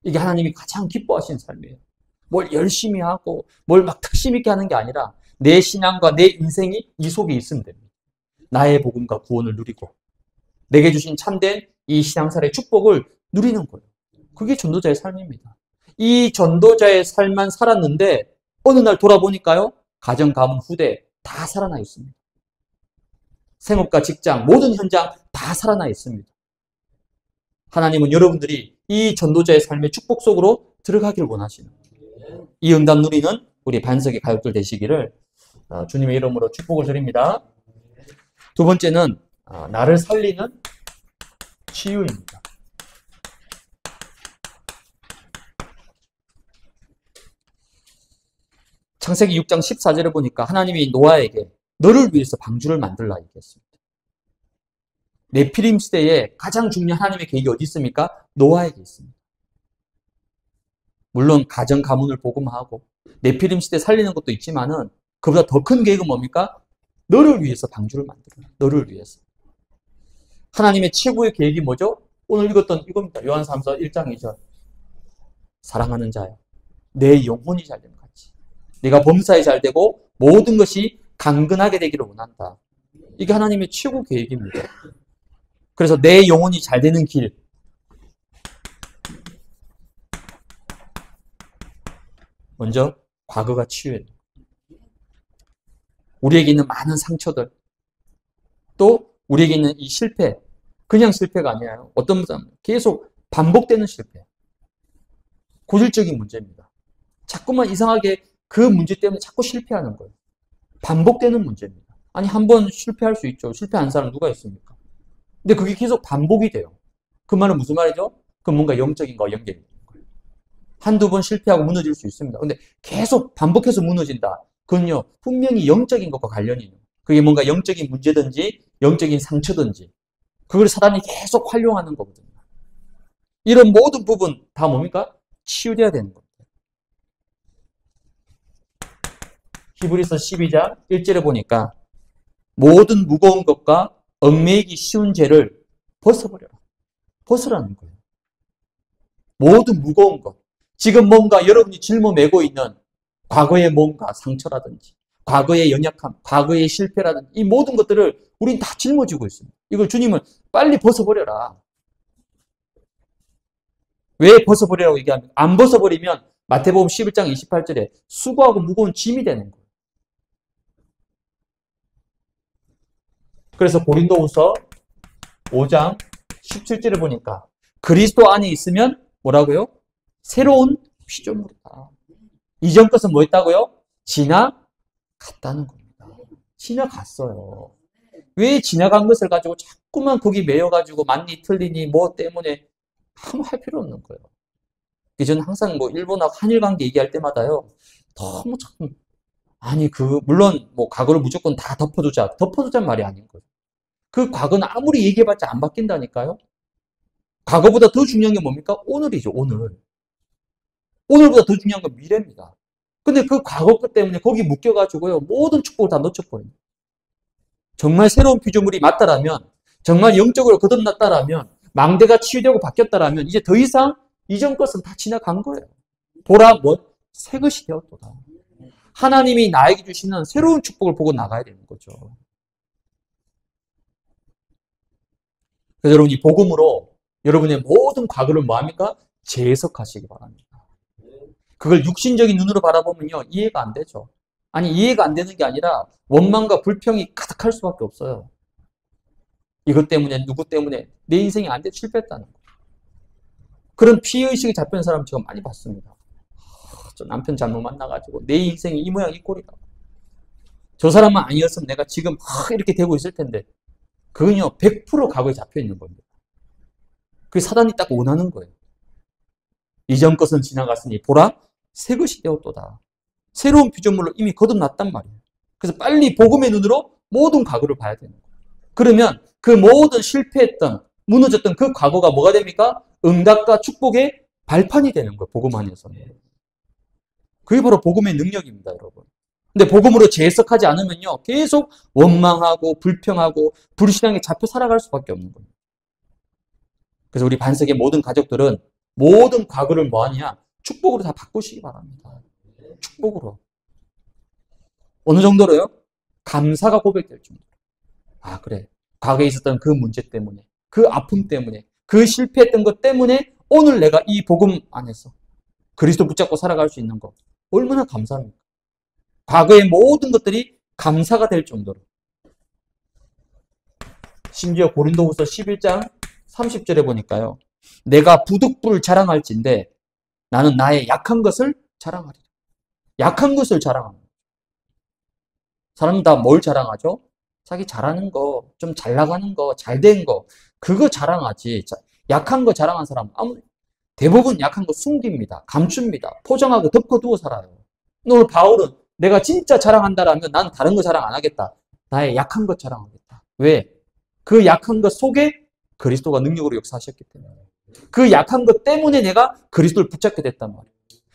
이게 하나님이 가장 기뻐하시는 삶이에요. 뭘 열심히 하고 뭘 막 특심 있게 하는 게 아니라 내 신앙과 내 인생이 이 속에 있으면 됩니다. 나의 복음과 구원을 누리고 내게 주신 참된 이 신앙생활의 축복을 누리는 거예요. 그게 전도자의 삶입니다. 이 전도자의 삶만 살았는데 어느 날 돌아보니까요. 가정, 가문, 후대 다 살아나 있습니다. 생업과 직장, 모든 현장 다 살아나 있습니다. 하나님은 여러분들이 이 전도자의 삶의 축복 속으로 들어가기를 원하시는 거예요. 이 응답 누리는 우리 반석의 가족들 되시기를 주님의 이름으로 축복을 드립니다. 두 번째는 나를 살리는 치유입니다. 창세기 6장 14절에 보니까 하나님이 노아에게 너를 위해서 방주를 만들라 얘기했습니다. 네피림 시대에 가장 중요한 하나님의 계획이 어디 있습니까? 노아에게 있습니다. 물론 가정 가문을 복음하고 네피림 시대 살리는 것도 있지만은 그보다 더 큰 계획은 뭡니까? 너를 위해서 방주를 만들어라. 너를 위해서. 하나님의 최고의 계획이 뭐죠? 오늘 읽었던 이겁니다. 요한사도서 1장 2절. 사랑하는 자여, 내 영혼이 잘되면 같이. 네가 범사에 잘되고 모든 것이 강건하게 되기를 원한다. 이게 하나님의 최고 계획입니다. 그래서 내 영혼이 잘되는 길. 먼저 과거가 치유해야 돼요. 우리에게 있는 많은 상처들, 또 우리에게 있는 이 실패, 그냥 실패가 아니에요. 어떤 사람은 계속 반복되는 실패, 고질적인 문제입니다. 자꾸만 이상하게 그 문제 때문에 자꾸 실패하는 거예요. 반복되는 문제입니다. 아니 한 번 실패할 수 있죠. 실패한 사람 누가 있습니까? 근데 그게 계속 반복이 돼요. 그 말은 무슨 말이죠? 그 뭔가 영적인 거와 연결이 있는 거예요. 한두 번 실패하고 무너질 수 있습니다. 근데 계속 반복해서 무너진다. 그건요, 분명히 영적인 것과 관련이 있는 거예요. 그게 뭔가 영적인 문제든지 영적인 상처든지 그걸 사단이 계속 활용하는 거거든요. 이런 모든 부분 다 뭡니까? 치유돼야 되는 겁니다. 히브리서 12장 1절에 보니까 모든 무거운 것과 얽매이기 쉬운 죄를 벗어버려라. 벗으라는 거예요. 모든 무거운 것. 지금 뭔가 여러분이 짊어매고 있는 과거의 뭔가 상처라든지 과거의 연약함, 과거의 실패라든지 이 모든 것들을 우린 다 짊어지고 있습니다. 이걸 주님은 빨리 벗어버려라. 왜 벗어버리라고 얘기합니까? 안 벗어버리면 마태복음 11장 28절에 수고하고 무거운 짐이 되는 거예요. 그래서 고린도후서 5장 17절에 보니까 그리스도 안에 있으면 뭐라고요? 새로운 피조물이다. 이전 것은 뭐 했다고요? 지나갔다는 겁니다. 지나갔어요. 왜 지나간 것을 가지고 자꾸만 거기 매여가지고 맞니 틀리니 뭐 때문에 아무 할 필요 없는 거예요. 저는 항상 뭐 일본하고 한일 관계 얘기할 때마다요. 너무 참 아니 물론 뭐 과거를 무조건 다 덮어두자는 말이 아닌 거예요. 그 과거는 아무리 얘기해봤자 안 바뀐다니까요. 과거보다 더 중요한 게 뭡니까? 오늘이죠. 오늘. 오늘보다 더 중요한 건 미래입니다. 근데 그 과거 것 때문에 거기 묶여가지고요. 모든 축복을 다 놓쳐버려요. 정말 새로운 피조물이 맞다라면, 정말 영적으로 거듭났다라면, 망대가 치유되고 바뀌었다라면, 이제 더 이상 이전 것은 다 지나간 거예요. 보라, 새 것이 되었도다. 하나님이 나에게 주시는 새로운 축복을 보고 나가야 되는 거죠. 그래서 여러분, 이 복음으로 여러분의 모든 과거를 뭐합니까? 재해석하시기 바랍니다. 그걸 육신적인 눈으로 바라보면요, 이해가 안 되죠. 아니, 이해가 안 되는 게 아니라 원망과 불평이 가득할 수밖에 없어요. 이것 때문에, 누구 때문에 내 인생이 안 돼, 실패했다는 거예요. 그런 피해의식이 잡힌 사람 제가 많이 봤습니다. 저 남편 잘못 만나가지고 내 인생이 이 모양 이 꼴이다. 저 사람만 아니었으면 내가 지금 이렇게 되고 있을 텐데, 그건요 100% 과거에 잡혀 있는 겁니다. 그게 사단이 딱 원하는 거예요. 이전 것은 지나갔으니 보라 새 것이 되었도다. 새로운 피조물로 이미 거듭났단 말이에요. 그래서 빨리 복음의 눈으로 모든 과거를 봐야 되는 거예요. 그러면 그 모든 실패했던, 무너졌던 그 과거가 뭐가 됩니까? 응답과 축복의 발판이 되는 거예요. 복음 안에서는. 그게 바로 복음의 능력입니다, 여러분. 근데 복음으로 재해석하지 않으면요, 계속 원망하고 불평하고 불신앙에 잡혀 살아갈 수밖에 없는 거예요. 그래서 우리 반석의 모든 가족들은 모든 과거를 뭐하냐? 축복으로 다 바꾸시기 바랍니다. 축복으로. 어느 정도로요? 감사가 고백될 정도로. 아, 그래. 과거에 있었던 그 문제 때문에, 그 아픔 때문에, 그 실패했던 것 때문에 오늘 내가 이 복음 안에서 그리스도 붙잡고 살아갈 수 있는 거 얼마나 감사합니까? 과거의 모든 것들이 감사가 될 정도로. 심지어 고린도후서 11장 30절에 보니까요. 내가 부득불 자랑할진대 나는 나의 약한 것을 자랑하리라. 약한 것을 자랑합니다. 사람은 다 뭘 자랑하죠? 자기 잘하는 거, 좀 잘 나가는 거, 잘 된 거, 그거 자랑하지. 약한 거 자랑한 사람 대부분 약한 거 숨깁니다. 감춥니다. 포장하고 덮어두고 살아요. 오늘 바울은 내가 진짜 자랑한다라면 난 다른 거 자랑 안 하겠다. 나의 약한 것 자랑하겠다. 왜? 그 약한 것 속에 그리스도가 능력으로 역사하셨기 때문에. 그 약한 것 때문에 내가 그리스도를 붙잡게 됐단 말이에요.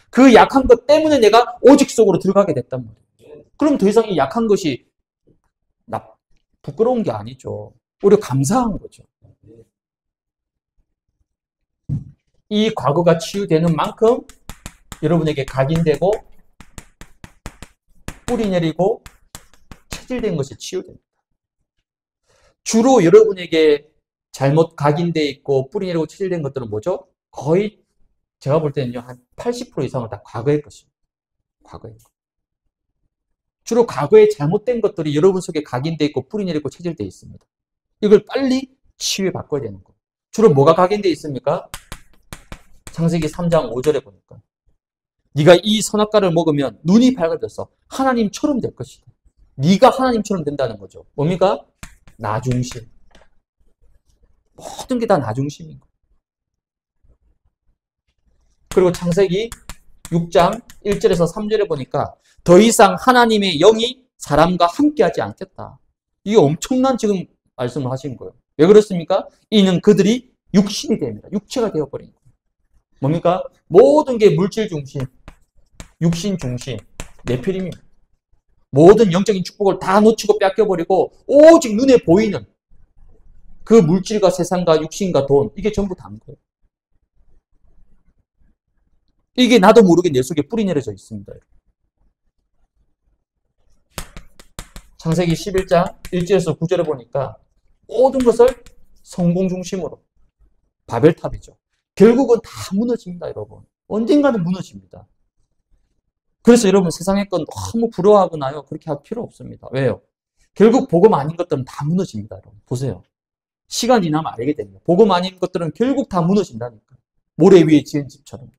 그 약한 것 때문에 내가 오직 속으로 들어가게 됐단 말이에요. 그럼 더 이상 이 약한 것이 부끄러운 게 아니죠. 오히려 감사한 거죠. 이 과거가 치유되는 만큼 여러분에게 각인되고 뿌리 내리고 체질된 것이 치유됩니다. 주로 여러분에게 잘못 각인되어 있고 뿌리 내리고 체질된 것들은 뭐죠? 거의 제가 볼 때는요, 한 80% 이상은 다 과거의 것입니다. 과거의 것. 주로 과거에 잘못된 것들이 여러분 속에 각인되어 있고 뿌리 내리고 체질되어 있습니다. 이걸 빨리 치유해 바꿔야 되는 거예요. 주로 뭐가 각인되어 있습니까? 창세기 3장 5절에 보니까 네가 이 선악과를 먹으면 눈이 밝아져서 하나님처럼 될 것이다. 네가 하나님처럼 된다는 거죠. 뭡니까? 나 중심. 모든 게 다 나 중심인 거예요. 그리고 창세기 6장 1절에서 3절에 보니까 더 이상 하나님의 영이 사람과 함께하지 않겠다. 이게 엄청난 지금 말씀을 하신 거예요. 왜 그렇습니까? 이는 그들이 육신이 됩니다. 육체가 되어버린 거예요. 뭡니까? 모든 게 물질 중심, 육신 중심, 네피림입니다. 모든 영적인 축복을 다 놓치고 뺏겨버리고 오직 눈에 보이는 그 물질과 세상과 육신과 돈, 이게 전부 다인 거예요. 이게 나도 모르게 내 속에 뿌리 내려져 있습니다. 창세기 11장 1절에서 9절에 보니까 모든 것을 성공 중심으로 바벨탑이죠. 결국은 다 무너집니다, 여러분. 언젠가는 무너집니다. 그래서 여러분 세상의 건 너무 부러워하거나요. 그렇게 할 필요 없습니다. 왜요? 결국 복음 아닌 것들은 다 무너집니다, 여러분. 보세요. 시간이 지나면 알게 됩니다. 복음 아닌 것들은 결국 다 무너진다니까. 모래 위에 지은 집처럼.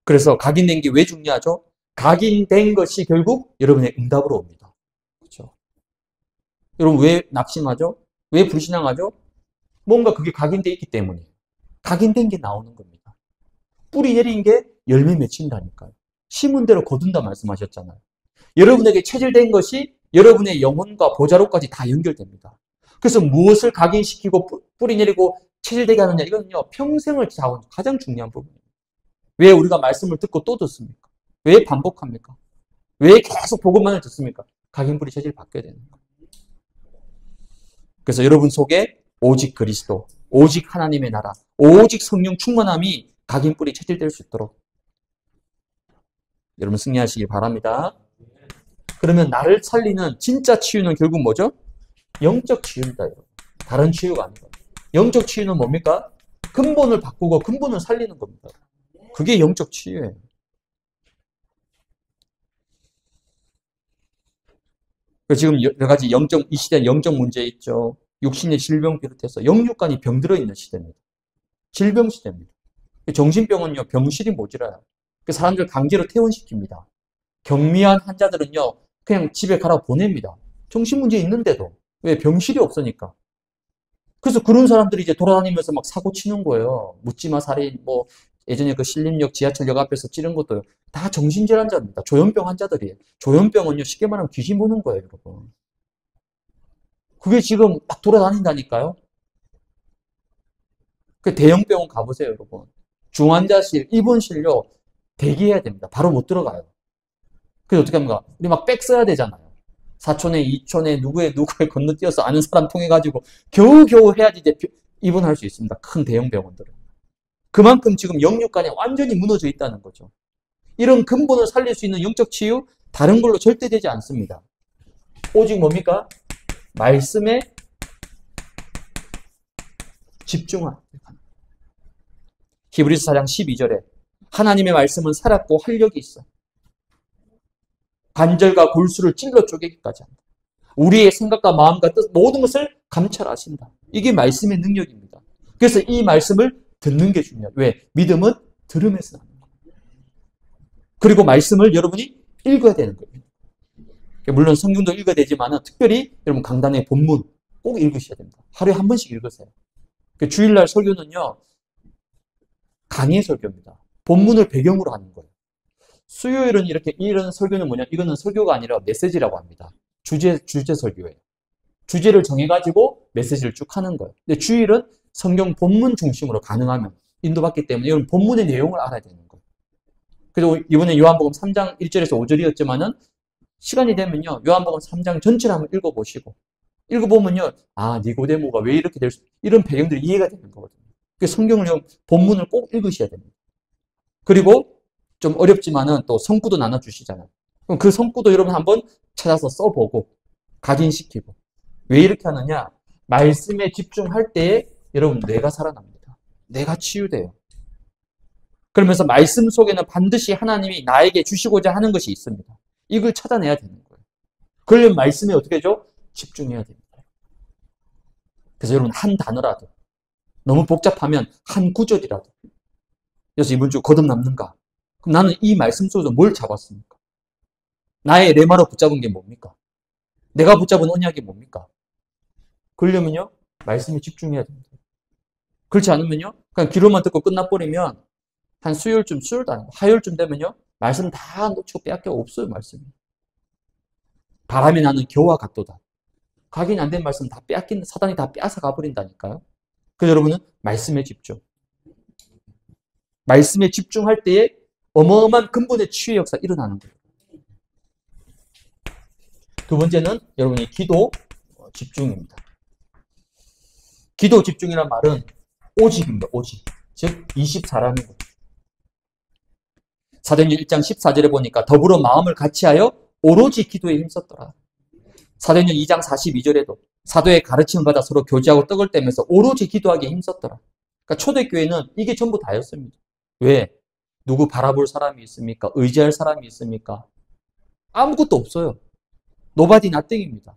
그래서 각인된 게 왜 중요하죠? 각인된 것이 결국 여러분의 응답으로 옵니다. 그렇죠? 여러분 왜 낙심하죠? 왜 불신앙하죠? 뭔가 그게 각인되어 있기 때문에. 각인된 게 나오는 겁니다. 뿌리 내린 게 열매 맺힌다니까요. 심은 대로 거둔다 말씀하셨잖아요. 여러분에게 체질된 것이 여러분의 영혼과 보좌로까지 다 연결됩니다. 그래서 무엇을 각인시키고 뿌리 내리고 체질되게 하느냐? 이거는요, 평생을 잡은 가장 중요한 부분이에요. 왜 우리가 말씀을 듣고 또 듣습니까? 왜 반복합니까? 왜 계속 복음만을 듣습니까? 각인뿌리 체질 바뀌어야 되는 거예요. 그래서 여러분 속에 오직 그리스도, 오직 하나님의 나라, 오직 성령 충만함이 각인뿌리 체질될 수 있도록 여러분 승리하시기 바랍니다. 그러면 나를 살리는 진짜 치유는 결국 뭐죠? 영적 치유입니다. 여러분. 다른 치유가 아니고. 영적 치유는 뭡니까? 근본을 바꾸고 근본을 살리는 겁니다. 그게 영적 치유예요. 지금 여러 가지 이 시대는 영적 문제 있죠. 육신의 질병 비롯해서 영육간이 병들어 있는 시대입니다. 질병 시대입니다. 정신병은요, 병실이 모자라요. 사람들 강제로 퇴원시킵니다. 경미한 환자들은요, 그냥 집에 가라 보냅니다. 정신문제 있는데도. 왜? 병실이 없으니까. 그래서 그런 사람들이 이제 돌아다니면서 막 사고 치는 거예요. 묻지마 살인, 뭐, 예전에 그 신림역 지하철역 앞에서 찌른 것도 다 정신질환자입니다. 조현병 환자들이에요. 조현병은요, 쉽게 말하면 귀신 보는 거예요, 여러분. 그게 지금 막 돌아다닌다니까요. 그 대형병원 가보세요, 여러분. 중환자실, 입원실요, 대기해야 됩니다. 바로 못 들어가요. 그래서 어떻게 합니까? 우리 막 백 써야 되잖아요. 사촌에, 이촌에, 누구에 건너뛰어서 아는 사람 통해가지고 겨우겨우 해야지 이제 입원할 수 있습니다. 큰 대형 병원들은. 그만큼 지금 영육간에 완전히 무너져 있다는 거죠. 이런 근본을 살릴 수 있는 영적 치유, 다른 걸로 절대 되지 않습니다. 오직 뭡니까? 말씀에 집중하는. 히브리서 4장 12절에 하나님의 말씀은 살았고 활력이 있어. 관절과 골수를 찔러 쪼개기까지 한다. 우리의 생각과 마음과 뜻 모든 것을 감찰하신다. 이게 말씀의 능력입니다. 그래서 이 말씀을 듣는 게 중요해요. 왜? 믿음은 들음에서 나는 거예요. 그리고 말씀을 여러분이 읽어야 되는 거예요. 물론 성경도 읽어야 되지만 특별히 여러분 강단의 본문 꼭 읽으셔야 됩니다. 하루에 한 번씩 읽으세요. 주일날 설교는요, 강의 설교입니다. 본문을 배경으로 하는 거예요. 수요일은 이런 설교는 뭐냐? 이거는 설교가 아니라 메시지라고 합니다. 주제 설교예요. 주제를 정해가지고 메시지를 쭉 하는 거예요. 근데 주일은 성경 본문 중심으로 가능하면 인도받기 때문에 이런 본문의 내용을 알아야 되는 거예요. 그래서 이번에 요한복음 3장 1절에서 5절이었지만은 시간이 되면요, 요한복음 3장 전체를 한번 읽어보시고, 읽어보면요, 아, 니고데모가 왜 이렇게 이런 배경들이 이해가 되는 거거든요. 그래서 성경을 본문을 꼭 읽으셔야 됩니다. 그리고 좀 어렵지만은 또 성구도 나눠주시잖아요. 그럼 그 성구도 여러분 한번 찾아서 써보고, 각인시키고. 왜 이렇게 하느냐? 말씀에 집중할 때에 여러분 뇌가 살아납니다. 뇌가 치유돼요. 그러면서 말씀 속에는 반드시 하나님이 나에게 주시고자 하는 것이 있습니다. 이걸 찾아내야 되는 거예요. 그러려면 말씀에 어떻게 하죠? 집중해야 됩니다. 그래서 여러분 한 단어라도, 너무 복잡하면 한 구절이라도. 그래서 이번 주 거듭남는가? 그럼 나는 이 말씀 속에서 뭘 잡았습니까? 나의 레마로 붙잡은 게 뭡니까? 내가 붙잡은 언약이 뭡니까? 그러려면요, 말씀에 집중해야 됩니다. 그렇지 않으면요, 그냥 귀로만 듣고 끝나버리면 한 수요일도 아니고 화요일쯤 되면요, 말씀 다 놓치고 빼앗겨 없어요, 말씀이. 바람이 나는 겨와 같도다. 각인 안 된 말씀 다 사단이 다 빼앗아 가버린다니까요. 그래서 여러분은 말씀에 집중. 말씀에 집중할 때에 어마어마한 근본의 치유의 역사가 일어나는 거예요. 두 번째는 여러분이 기도 집중입니다. 기도 집중이란 말은 오직입니다. 오직. 즉 24라는 거죠. 사도행전 1장 14절에 보니까 더불어 마음을 같이하여 오로지 기도에 힘썼더라. 사도행전 2장 42절에도 사도의 가르침을 받아 서로 교제하고 떡을 떼면서 오로지 기도하기에 힘썼더라. 그러니까 초대교회는 이게 전부 다였습니다. 왜? 누구 바라볼 사람이 있습니까? 의지할 사람이 있습니까? 아무것도 없어요. 노바디 나띵입니다.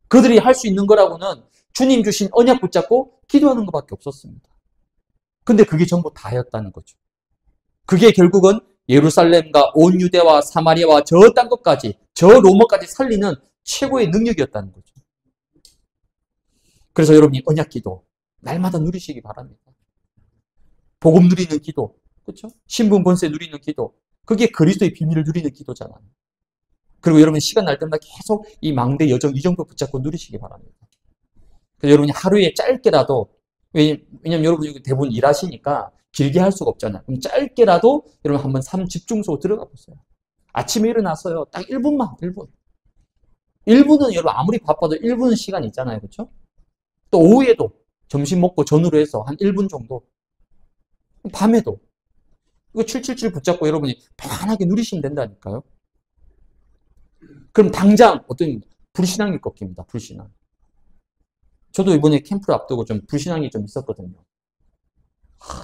그들이 할 수 있는 거라고는 주님 주신 언약 붙잡고 기도하는 것밖에 없었습니다. 근데 그게 전부 다였다는 거죠. 그게 결국은 예루살렘과 온 유대와 사마리아와 저 딴 것까지, 저 로마까지 살리는 최고의 능력이었다는 거죠. 그래서 여러분이 언약 기도 날마다 누리시기 바랍니다. 복음 누리는 기도, 그렇죠? 신분 권세 누리는 기도, 그게 그리스도의 비밀을 누리는 기도잖아요. 그리고 여러분 시간 날 때마다 계속 이 망대 여정 이정표 붙잡고 누리시기 바랍니다. 그래서 여러분이 하루에 짧게라도 왜냐면 여러분이 대부분 일하시니까 길게 할 수가 없잖아요. 그럼 짧게라도 여러분 한번 집중적으로 들어가 보세요. 아침에 일어나서요. 딱 1분만, 1분. 1분은 여러분 아무리 바빠도 1분은 시간 있잖아요. 그렇죠? 또 오후에도 점심 먹고 전후로 해서 한 1분 정도. 밤에도. 이거 777 붙잡고 여러분이 편안하게 누리시면 된다니까요. 그럼 당장 어떤 불신앙이 꺾입니다. 불신앙. 저도 이번에 캠프를 앞두고 좀 불신앙이 좀 있었거든요.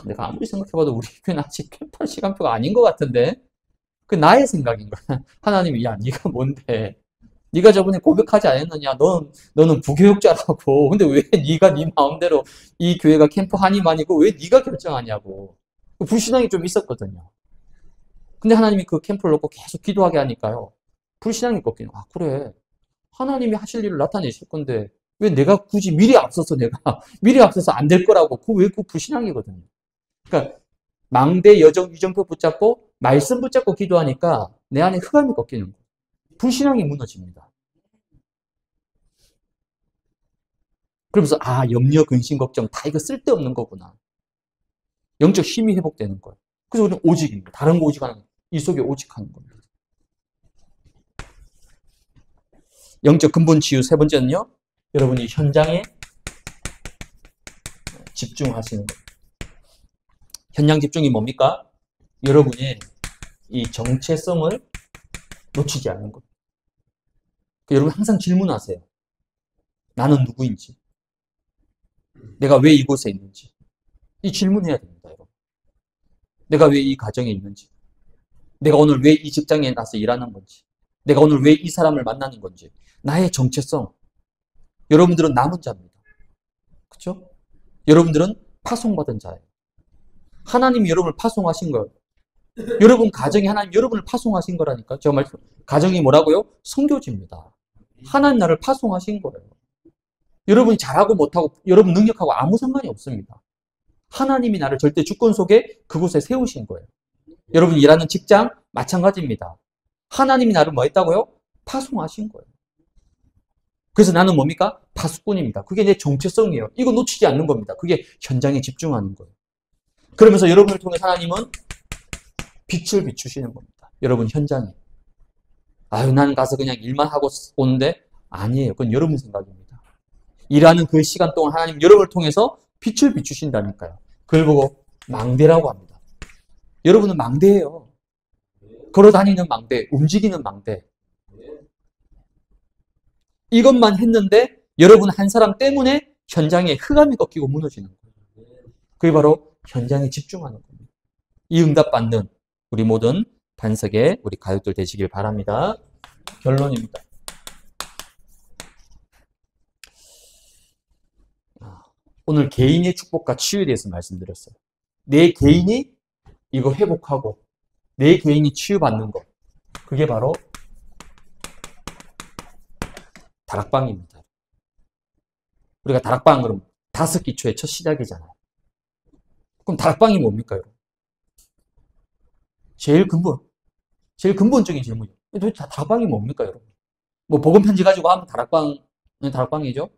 내가 아무리 생각해봐도 우리 교회는 아직 캠프할 시간표가 아닌 것 같은데 그 나의 생각인 거야. 하나님이 야 네가 뭔데? 네가 저번에 고백하지 않았느냐? 너는 부교육자라고. 근데 왜 네가 네 마음대로 이 교회가 캠프 한임 아니고 왜 네가 결정하냐고. 불신앙이 좀 있었거든요. 근데 하나님이 그 캠프를 놓고 계속 기도하게 하니까요. 불신앙이 꺾이는 거야. 그래. 하나님이 하실 일을 나타내실 건데 왜 내가 굳이 미리 앞서서 안 될 거라고. 그 불신앙이거든요. 그러니까 망대 여정 유정표 붙잡고 말씀 붙잡고 기도하니까 내 안에 흑암이 꺾이는 거예요. 불신앙이 무너집니다. 그러면서 염려, 근심, 걱정 다 이거 쓸데없는 거구나. 영적 힘이 회복되는 거예요. 그래서 우리는 오직입니다. 다른 거 오직하는 이 속에 오직하는 겁니다. 영적 근본 치유 세 번째는요. 여러분이 현장에 집중하시는 거예요. 현장 집중이 뭡니까? 여러분의 이 정체성을 놓치지 않는 겁니다. 여러분 항상 질문하세요. 나는 누구인지. 내가 왜 이곳에 있는지. 이 질문해야 됩니다, 여러분. 내가 왜 이 가정에 있는지. 내가 오늘 왜 이 직장에 나서 일하는 건지. 내가 오늘 왜 이 사람을 만나는 건지. 나의 정체성. 여러분들은 남은 자입니다. 그렇죠? 여러분들은 파송받은 자예요. 하나님이 여러분을 파송하신 거예요. 여러분 가정이 하나님 여러분을 파송하신 거라니까. 제가 말씀 가정이 뭐라고요? 성교지입니다. 하나님 나를 파송하신 거예요. 여러분이 잘하고 못하고 여러분 능력하고 아무 상관이 없습니다. 하나님이 나를 절대 주권 속에 그곳에 세우신 거예요. 여러분 일하는 직장 마찬가지입니다. 하나님이 나를 뭐 했다고요? 파송하신 거예요. 그래서 나는 뭡니까? 파수꾼입니다. 그게 내 정체성이에요. 이거 놓치지 않는 겁니다. 그게 현장에 집중하는 거예요. 그러면서 여러분을 통해 하나님은 빛을 비추시는 겁니다. 여러분 현장에. 나는 가서 그냥 일만 하고 오는데 아니에요. 그건 여러분 생각입니다. 일하는 그 시간 동안 하나님 여러분을 통해서 빛을 비추신다니까요. 그걸 보고 망대라고 합니다. 여러분은 망대예요. 걸어다니는 망대, 움직이는 망대. 이것만 했는데 여러분 한 사람 때문에 현장에 흑암이 꺾이고 무너지는 거예요. 그게 바로 현장에 집중하는 겁니다. 이 응답받는 우리 모든 반석의 우리 가족들 되시길 바랍니다. 결론입니다. 오늘 개인의 축복과 치유에 대해서 말씀드렸어요. 내 개인이 이거 회복하고 내 개인이 치유받는 것. 그게 바로 다락방입니다. 우리가 다락방 그럼 5기초의 첫 시작이잖아요. 그럼 다락방이 뭡니까, 여러분? 제일 근본적인 질문이에요. 도대체 다락방이 뭡니까, 여러분? 뭐 복음 편지 가지고 하면 다락방이죠.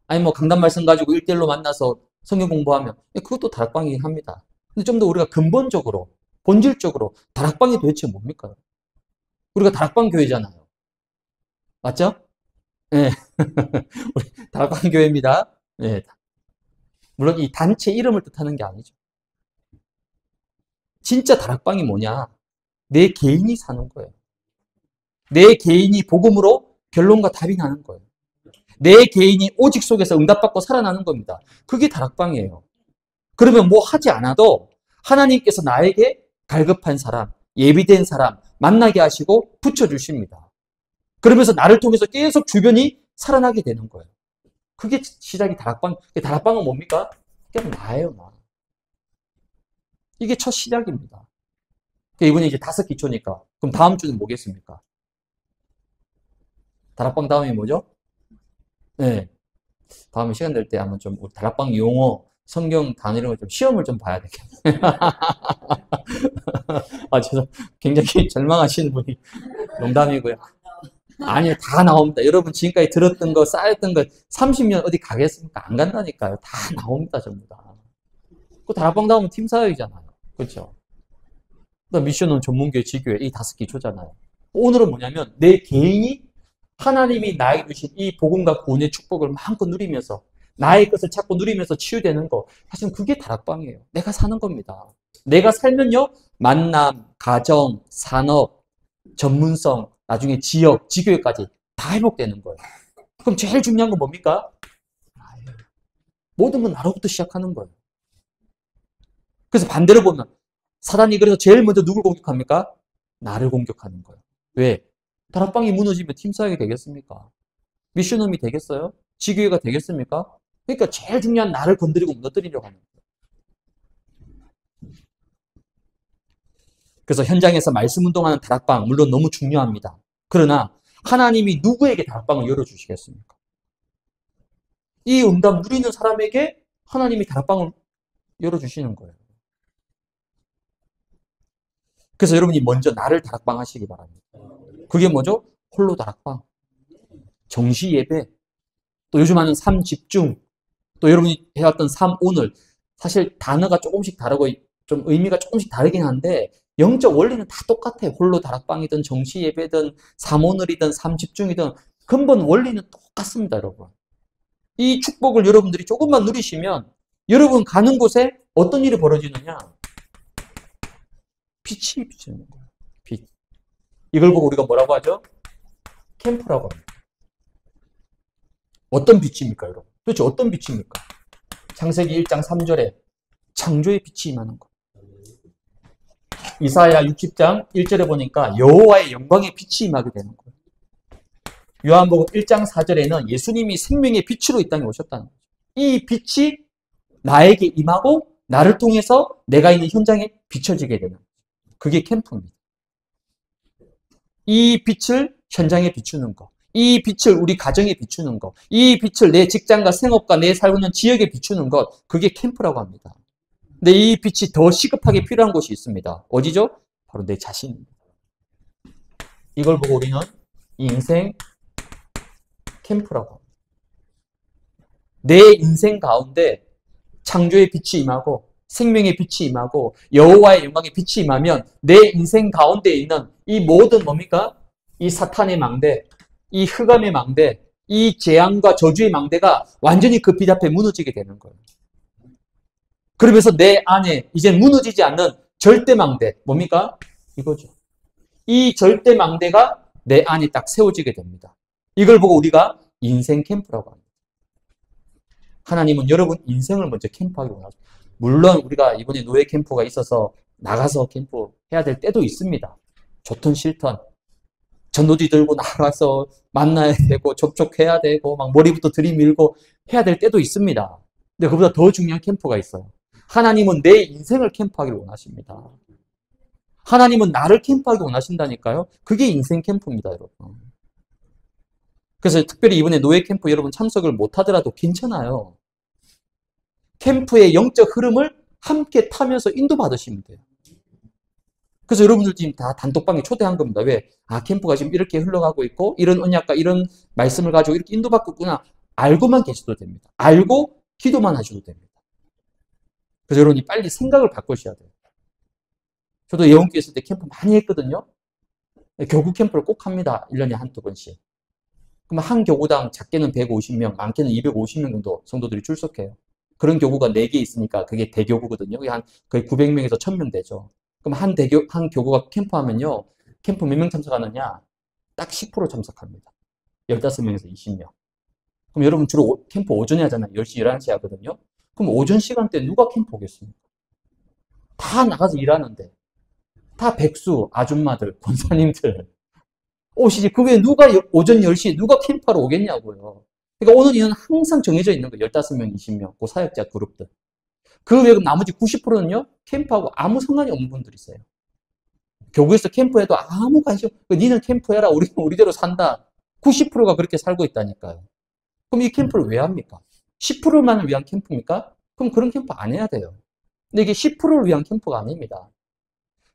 아니 뭐 강단 말씀 가지고 1대1로 만나서 성경 공부하면 그것도 다락방이긴 합니다. 근데 좀 더 우리가 근본적으로 본질적으로 다락방이 도대체 뭡니까? 우리가 다락방 교회잖아요. 맞죠? 네. 우리 다락방 교회입니다. 네. 물론 이 단체 이름을 뜻하는 게 아니죠. 진짜 다락방이 뭐냐? 내 개인이 사는 거예요. 내 개인이 복음으로 결론과 답이 나는 거예요. 내 개인이 오직 속에서 응답받고 살아나는 겁니다. 그게 다락방이에요. 그러면 뭐 하지 않아도 하나님께서 나에게 갈급한 사람, 예비된 사람 만나게 하시고 붙여주십니다. 그러면서 나를 통해서 계속 주변이 살아나게 되는 거예요. 그게 시작이 다락방. 다락방은 뭡니까? 그냥 나예요, 나. 이게 첫 시작입니다. 이번에 이제 5기초니까. 그럼 다음 주는 뭐겠습니까? 다락방 다음이 뭐죠? 네. 다음에 시간 될 때 한번 좀 다락방 용어, 성경 단어 이런 거 좀 시험을 좀 봐야 되겠네요. 굉장히 절망하시는 분이 농담이고요. 아니요, 다 나옵니다. 여러분 지금까지 들었던 거, 쌓였던 거 30년 어디 가겠습니까? 안 간다니까요. 다 나옵니다, 전부 다. 그 다락방 나오면 팀 사역이잖아요. 그렇죠? 그다음 미션은 전문교회, 지교회 이 5개 조잖아요. 오늘은 뭐냐면 내 개인이 하나님이 나에게 주신 이 복음과 구원의 축복을 마음껏 누리면서 나의 것을 찾고 누리면서 치유되는 거, 사실은 그게 다락방이에요. 내가 사는 겁니다. 내가 살면요, 만남, 가정, 산업, 전문성, 나중에 지역, 지교회까지 다 회복되는 거예요. 그럼 제일 중요한 건 뭡니까? 모든 건 나로부터 시작하는 거예요. 그래서 반대로 보면 사단이 그래서 제일 먼저 누굴 공격합니까? 나를 공격하는 거예요. 왜? 다락방이 무너지면 팀 사역이 되겠습니까? 미션홈이 되겠어요? 지교회가 되겠습니까? 그러니까 제일 중요한 나를 건드리고 무너뜨리려고 하는 거예요. 그래서 현장에서 말씀 운동하는 다락방 물론 너무 중요합니다. 그러나 하나님이 누구에게 다락방을 열어주시겠습니까? 이 응답 누리는 사람에게 하나님이 다락방을 열어주시는 거예요. 그래서 여러분이 먼저 나를 다락방 하시기 바랍니다. 그게 뭐죠? 홀로 다락방, 정시 예배, 또 요즘 하는 삶 집중, 또 여러분이 해왔던 삶 오늘. 사실 단어가 조금씩 다르고 좀 의미가 조금씩 다르긴 한데 영적 원리는 다 똑같아요. 홀로 다락방이든 정시 예배든 삶 오늘이든 삶 집중이든 근본 원리는 똑같습니다, 여러분. 이 축복을 여러분들이 조금만 누리시면 여러분 가는 곳에 어떤 일이 벌어지느냐? 빛이 비치는 거예요. 빛. 이걸 보고 우리가 뭐라고 하죠? 캠프라고 합니다. 어떤 빛입니까, 여러분? 도대체 어떤 빛입니까? 창세기 1장 3절에 창조의 빛이 임하는 거. 이사야 60장 1절에 보니까 여호와의 영광의 빛이 임하게 되는 거예요. 요한복음 1장 4절에는 예수님이 생명의 빛으로 이 땅에 오셨다는 거죠. 이 빛이 나에게 임하고 나를 통해서 내가 있는 현장에 비춰지게 되는 거죠. 그게 캠프입니다. 이 빛을 현장에 비추는 거, 이 빛을 우리 가정에 비추는 것, 이 빛을 내 직장과 생업과 내 살고 있는 지역에 비추는 것, 그게 캠프라고 합니다. 근데 이 빛이 더 시급하게 필요한 곳이 있습니다. 어디죠? 바로 내 자신입니다. 이걸 보고 우리는 인생 캠프라고 합니다. 내 인생 가운데 창조의 빛이 임하고 생명의 빛이 임하고 여호와의 영광의 빛이 임하면 내 인생 가운데 있는 이 모든 뭡니까? 이 사탄의 망대, 이 흑암의 망대, 이 재앙과 저주의 망대가 완전히 그 빛 앞에 무너지게 되는 거예요. 그러면서 내 안에 이제 무너지지 않는 절대 망대, 뭡니까? 이거죠. 이 절대 망대가 내 안에 딱 세워지게 됩니다. 이걸 보고 우리가 인생 캠프라고 합니다. 하나님은 여러분 인생을 먼저 캠프하기 원하죠. 물론 우리가 이번에 노예 캠프가 있어서 나가서 캠프 해야 될 때도 있습니다. 좋든 싫든 전도지 들고 나가서 만나야 되고 접촉해야 되고 막 머리부터 들이밀고 해야 될 때도 있습니다. 근데 그보다 더 중요한 캠프가 있어요. 하나님은 내 인생을 캠프하기를 원하십니다. 하나님은 나를 캠프하기 원하신다니까요. 그게 인생 캠프입니다, 여러분. 그래서 특별히 이번에 노예 캠프 여러분 참석을 못하더라도 괜찮아요. 캠프의 영적 흐름을 함께 타면서 인도받으시면 돼요. 그래서 여러분들 지금 다 단톡방에 초대한 겁니다. 왜? 아, 캠프가 지금 이렇게 흘러가고 있고 이런 언약과 이런 말씀을 가지고 이렇게 인도받고 있구나. 알고만 계셔도 됩니다. 알고 기도만 하셔도 됩니다. 그래서 여러분이 빨리 생각을 바꾸셔야 돼요. 저도 예원교회 있을 때 캠프 많이 했거든요. 교구 캠프를 꼭 합니다. 1년에 한두 번씩. 그럼 한 교구당 작게는 150명, 많게는 250명 정도 성도들이 출석해요. 그런 교구가 4개 있으니까 그게 대교구거든요. 한 거의 900명에서 1000명 되죠. 그럼 한 교구가 캠프하면요. 캠프 몇 명 참석하느냐? 딱 10% 참석합니다. 15명에서 20명. 그럼 여러분 주로 캠프 오전에 하잖아요. 10시, 11시 하거든요. 그럼 오전 시간대 누가 캠프 오겠습니까? 다 나가서 일하는데. 다 백수, 아줌마들, 권사님들 오시지. 그 외에 누가 오전 10시에 누가 캠프하러 오겠냐고요. 그러니까 오는 이유는 항상 정해져 있는 거예요. 15명, 20명, 그 사역자 그룹들. 그 외에 나머지 90%는요, 캠프하고 아무 상관이 없는 분들이 있어요. 교구에서 캠프해도 아무 관심, 니는 캠프해라. 우리는 우리대로 산다. 90%가 그렇게 살고 있다니까요. 그럼 이 캠프를 왜 합니까? 10%만을 위한 캠프입니까? 그럼 그런 캠프 안 해야 돼요. 근데 이게 10%를 위한 캠프가 아닙니다.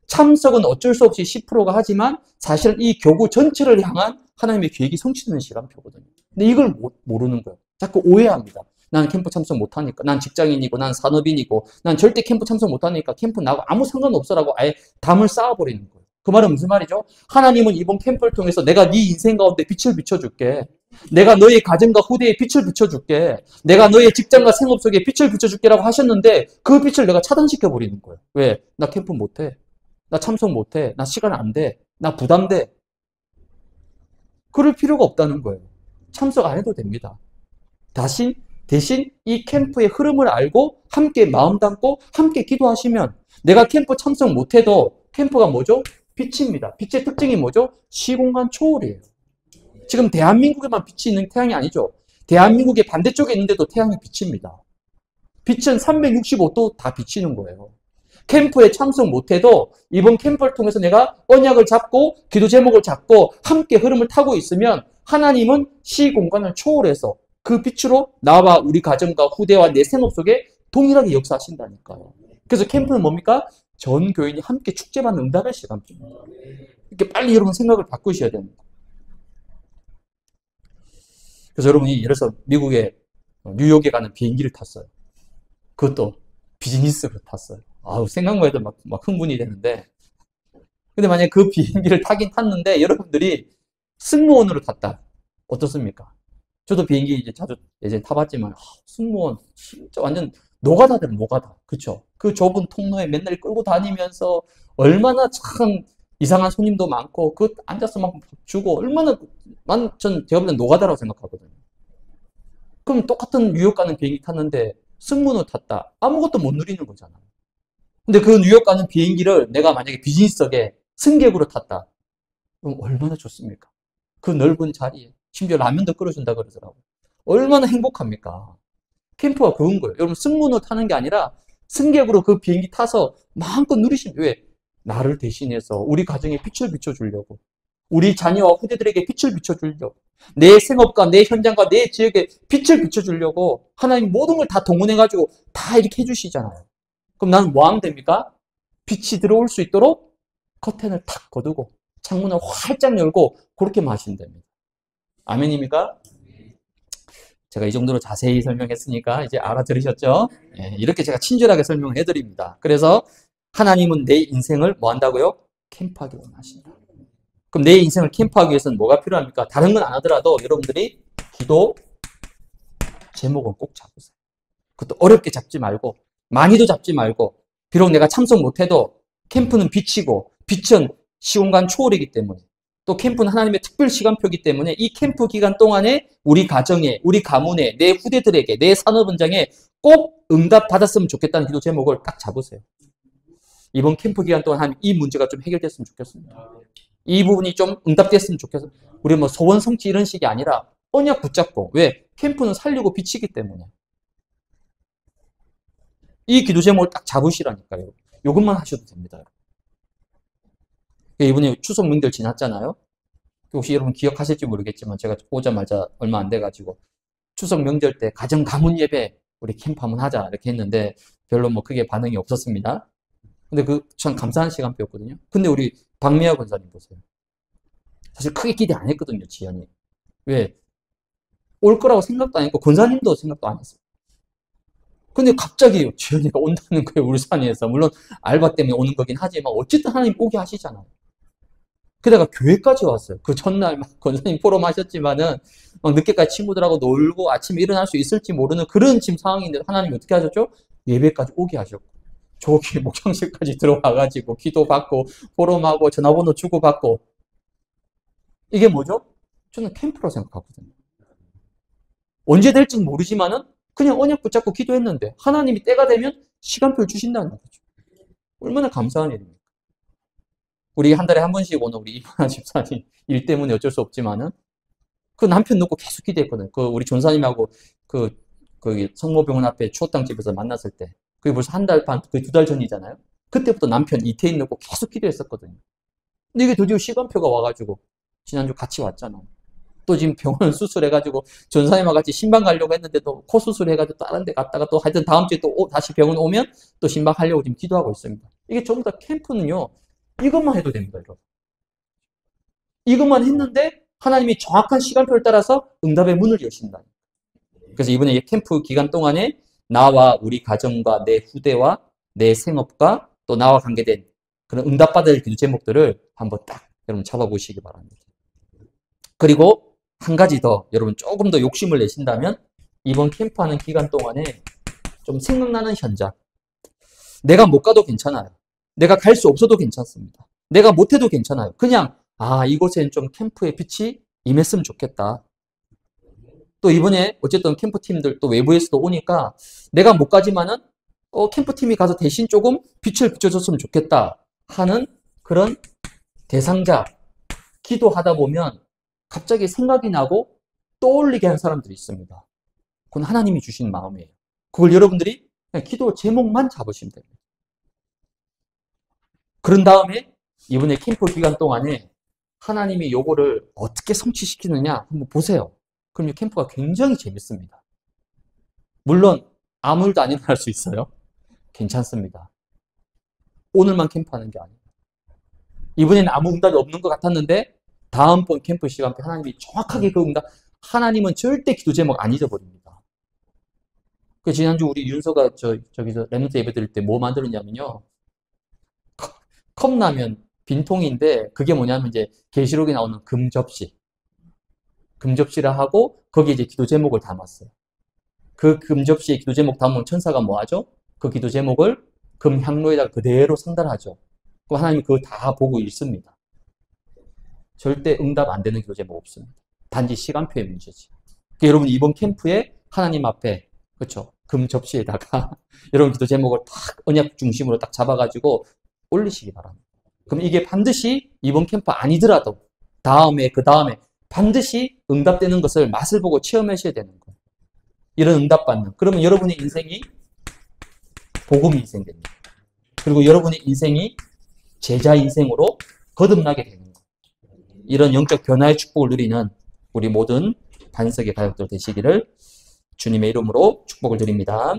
참석은 어쩔 수 없이 10%가 하지만 사실은 이 교구 전체를 향한 하나님의 계획이 성취되는 시간표거든요. 근데 이걸 모르는 거예요. 자꾸 오해합니다. 난 캠프 참석 못하니까, 난 직장인이고, 난 산업인이고, 난 절대 캠프 참석 못하니까 캠프 나하고 아무 상관없어라고 아예 담을 쌓아버리는 거예요. 그 말은 무슨 말이죠? 하나님은 이번 캠프를 통해서 내가 네 인생 가운데 빛을 비춰줄게. 내가 너의 가정과 후대에 빛을 비춰줄게. 내가 너의 직장과 생업 속에 빛을 비춰줄게라고 하셨는데 그 빛을 내가 차단시켜버리는 거예요. 왜? 나 캠프 못해. 나 참석 못해. 나 시간 안 돼. 나 부담돼. 그럴 필요가 없다는 거예요. 참석 안 해도 됩니다. 대신 이 캠프의 흐름을 알고 함께 마음 담고 함께 기도하시면 내가 캠프 참석 못해도 캠프가 뭐죠? 빛입니다. 빛의 특징이 뭐죠? 시공간 초월이에요. 지금 대한민국에만 빛이 있는 태양이 아니죠. 대한민국의 반대쪽에 있는데도 태양이 비칩니다. 빛은 365도 다 비치는 거예요. 캠프에 참석 못해도 이번 캠프를 통해서 내가 언약을 잡고 기도 제목을 잡고 함께 흐름을 타고 있으면 하나님은 시공간을 초월해서 그 빛으로 나와 우리 가정과 후대와 내 생업 속에 동일하게 역사하신다니까요. 그래서 캠프는 뭡니까? 전 교인이 함께 축제받는 응답의 시간입니다. 이렇게 빨리 여러분 생각을 바꾸셔야 됩니다. 그래서 여러분이 예를 들어서 미국의 뉴욕에 가는 비행기를 탔어요. 그것도 비즈니스로 탔어요. 아우, 생각만 해도 막 흥분이 되는데. 근데 만약에 그 비행기를 타긴 탔는데 여러분들이 승무원으로 탔다. 어떻습니까? 저도 비행기 이제 자주 예전에 타봤지만, 승무원, 진짜 완전 노가다들 노가다. 그쵸? 그 좁은 통로에 맨날 끌고 다니면서 얼마나 참 이상한 손님도 많고, 그 앉아서 막 주고, 얼마나, 제가 볼 땐 노가다라고 생각하거든요. 그럼 똑같은 뉴욕 가는 비행기 탔는데, 승무원으로 탔다. 아무것도 못 누리는 거잖아. 근데 그 뉴욕 가는 비행기를 내가 만약에 비즈니스석에 승객으로 탔다. 그럼 얼마나 좋습니까? 그 넓은 자리에. 심지어 라면도 끓여준다 그러더라고요. 얼마나 행복합니까? 캠프가 그런 거예요. 여러분, 승무원으로 타는 게 아니라 승객으로 그 비행기 타서 마음껏 누리시면, 왜? 나를 대신해서 우리 가정에 빛을 비춰주려고. 우리 자녀와 후대들에게 빛을 비춰주려고. 내 생업과 내 현장과 내 지역에 빛을 비춰주려고 하나님 모든 걸 다 동원해가지고 다 이렇게 해주시잖아요. 그럼 나는 뭐 하면 됩니까? 빛이 들어올 수 있도록 커튼을 탁 거두고 창문을 활짝 열고 그렇게만 하시면 됩니다. 아멘입니까? 제가 이 정도로 자세히 설명했으니까 이제 알아들으셨죠? 예, 이렇게 제가 친절하게 설명을 해드립니다. 그래서 하나님은 내 인생을 뭐 한다고요? 캠프하기 원하신다. 그럼 내 인생을 캠프하기 위해서는 뭐가 필요합니까? 다른 건 안 하더라도 여러분들이 기도 제목은 꼭 잡으세요. 그것도 어렵게 잡지 말고 많이도 잡지 말고, 비록 내가 참석 못해도 캠프는 빛이고 빛은 시공간 초월이기 때문에, 또 캠프는 하나님의 특별 시간표이기 때문에 이 캠프 기간 동안에 우리 가정에, 우리 가문에, 내 후대들에게, 내 산업 현장에 꼭 응답 받았으면 좋겠다는 기도 제목을 딱 잡으세요. 이번 캠프 기간 동안 하나님 이 문제가 좀 해결됐으면 좋겠습니다. 이 부분이 좀 응답됐으면 좋겠어요. 우리 뭐 소원 성취 이런 식이 아니라 언약 붙잡고, 왜? 캠프는 살리고 비치기 때문에. 이 기도 제목을 딱 잡으시라니까요. 이것만 하셔도 됩니다. 이번에 추석 명절 지났잖아요. 혹시 여러분 기억하실지 모르겠지만 제가 오자마자 얼마 안 돼가지고 추석 명절 때 가정 가문 예배 우리 캠프 한번 하자 이렇게 했는데 별로 뭐 크게 반응이 없었습니다. 근데 그 참 감사한 시간표였거든요. 근데 우리 박미아 권사님 보세요. 사실 크게 기대 안 했거든요, 지연이. 왜? 올 거라고 생각도 안 했고 권사님도 생각도 안 했어요. 근데 갑자기 지연이가 온다는 거예요, 울산에서. 물론 알바 때문에 오는 거긴 하지만 어쨌든 하나님 오게 하시잖아요. 그다가 교회까지 왔어요. 그 전날 막 권사님 포럼 하셨지만은 막 늦게까지 친구들하고 놀고 아침에 일어날 수 있을지 모르는 그런 지금 상황인데 하나님이 어떻게 하셨죠? 예배까지 오게 하셨고 저기 목장실까지 들어와가지고 기도받고 포럼하고 전화번호 주고받고. 이게 뭐죠? 저는 캠프라고 생각하거든요. 언제 될지는 모르지만은 그냥 언약 붙잡고 기도했는데 하나님이 때가 되면 시간표를 주신다는 거죠. 얼마나 감사한 일입니까? 우리 한 달에 한 번씩 오는 우리 이만한 집사님 일 때문에 어쩔 수 없지만은 그 남편 놓고 계속 기도했거든요. 그 우리 전사님하고 그 성모병원 앞에 추어탕집에서 만났을 때 그게 벌써 한 달 반, 거의 2달 전이잖아요. 그때부터 남편 이태인 놓고 계속 기도했었거든요. 근데 이게 드디어 시간표가 와가지고 지난주 같이 왔잖아. 또 지금 병원 수술해가지고 전사님과 같이 신방 가려고 했는데 또 코 수술해가지고 다른 데 갔다가 또 하여튼 다음 주에 또 다시 병원 오면 또 신방 하려고 지금 기도하고 있습니다. 이게 전부 다 캠프는요. 이것만 해도 됩니다, 여러분. 이것만 했는데 하나님이 정확한 시간표를 따라서 응답의 문을 여신다. 그래서 이번에 이 캠프 기간 동안에 나와 우리 가정과 내 후대와 내 생업과 또 나와 관계된 그런 응답받을 기도 제목들을 한번 딱 여러분 잡아보시기 바랍니다. 그리고 한 가지 더 여러분 조금 더 욕심을 내신다면 이번 캠프하는 기간 동안에 좀 생각나는 현장. 내가 못 가도 괜찮아요. 내가 갈 수 없어도 괜찮습니다. 내가 못해도 괜찮아요. 그냥 이곳엔 좀 캠프의 빛이 임했으면 좋겠다. 또 이번에 어쨌든 캠프팀들 또 외부에서도 오니까 내가 못 가지만은 캠프팀이 가서 대신 조금 빛을 비춰줬으면 좋겠다 하는 그런 대상자 기도하다 보면 갑자기 생각이 나고 떠올리게 하는 사람들이 있습니다. 그건 하나님이 주신 마음이에요. 그걸 여러분들이 그냥 기도 제목만 잡으시면 됩니다. 그런 다음에 이번에 캠프 기간 동안에 하나님이 요거를 어떻게 성취시키느냐 한번 보세요. 그럼 이 캠프가 굉장히 재밌습니다. 물론 아무 일도 안 일어날 수 있어요. 괜찮습니다. 오늘만 캠프하는 게 아니에요. 이번에는 아무 응답이 없는 것 같았는데 다음번 캠프 시간표 하나님이 정확하게 그 응답, 하나님은 절대 기도 제목 안 잊어버립니다. 그 지난주 우리 윤서가 저기서 렘넌트 예배 드릴 때 뭐 만들었냐면요. 컵라면 빈통인데 그게 뭐냐면 이제 계시록에 나오는 금접시. 금접시라 하고 거기에 이제 기도 제목을 담았어요. 그 금접시에 기도 제목 담으면 천사가 뭐 하죠? 그 기도 제목을 금향로에다가 그대로 상달하죠. 그럼 하나님이 그거 다 보고 읽습니다. 절대 응답 안 되는 기도 제목 없습니다. 단지 시간표의 문제지. 그러니까 여러분 이번 캠프에 하나님 앞에 그렇죠? 금접시에다가 여러분 기도 제목을 딱 언약 중심으로 딱 잡아가지고 올리시기 바랍니다. 그럼 이게 반드시 이번 캠프 아니더라도 다음에 그 다음에 반드시 응답되는 것을 맛을 보고 체험하셔야 되는 거예요. 이런 응답받는. 그러면 여러분의 인생이 복음 인생 됩니다. 그리고 여러분의 인생이 제자 인생으로 거듭나게 되는 거예요. 이런 영적 변화의 축복을 누리는 우리 모든 반석의 가족들 되시기를 주님의 이름으로 축복을 드립니다.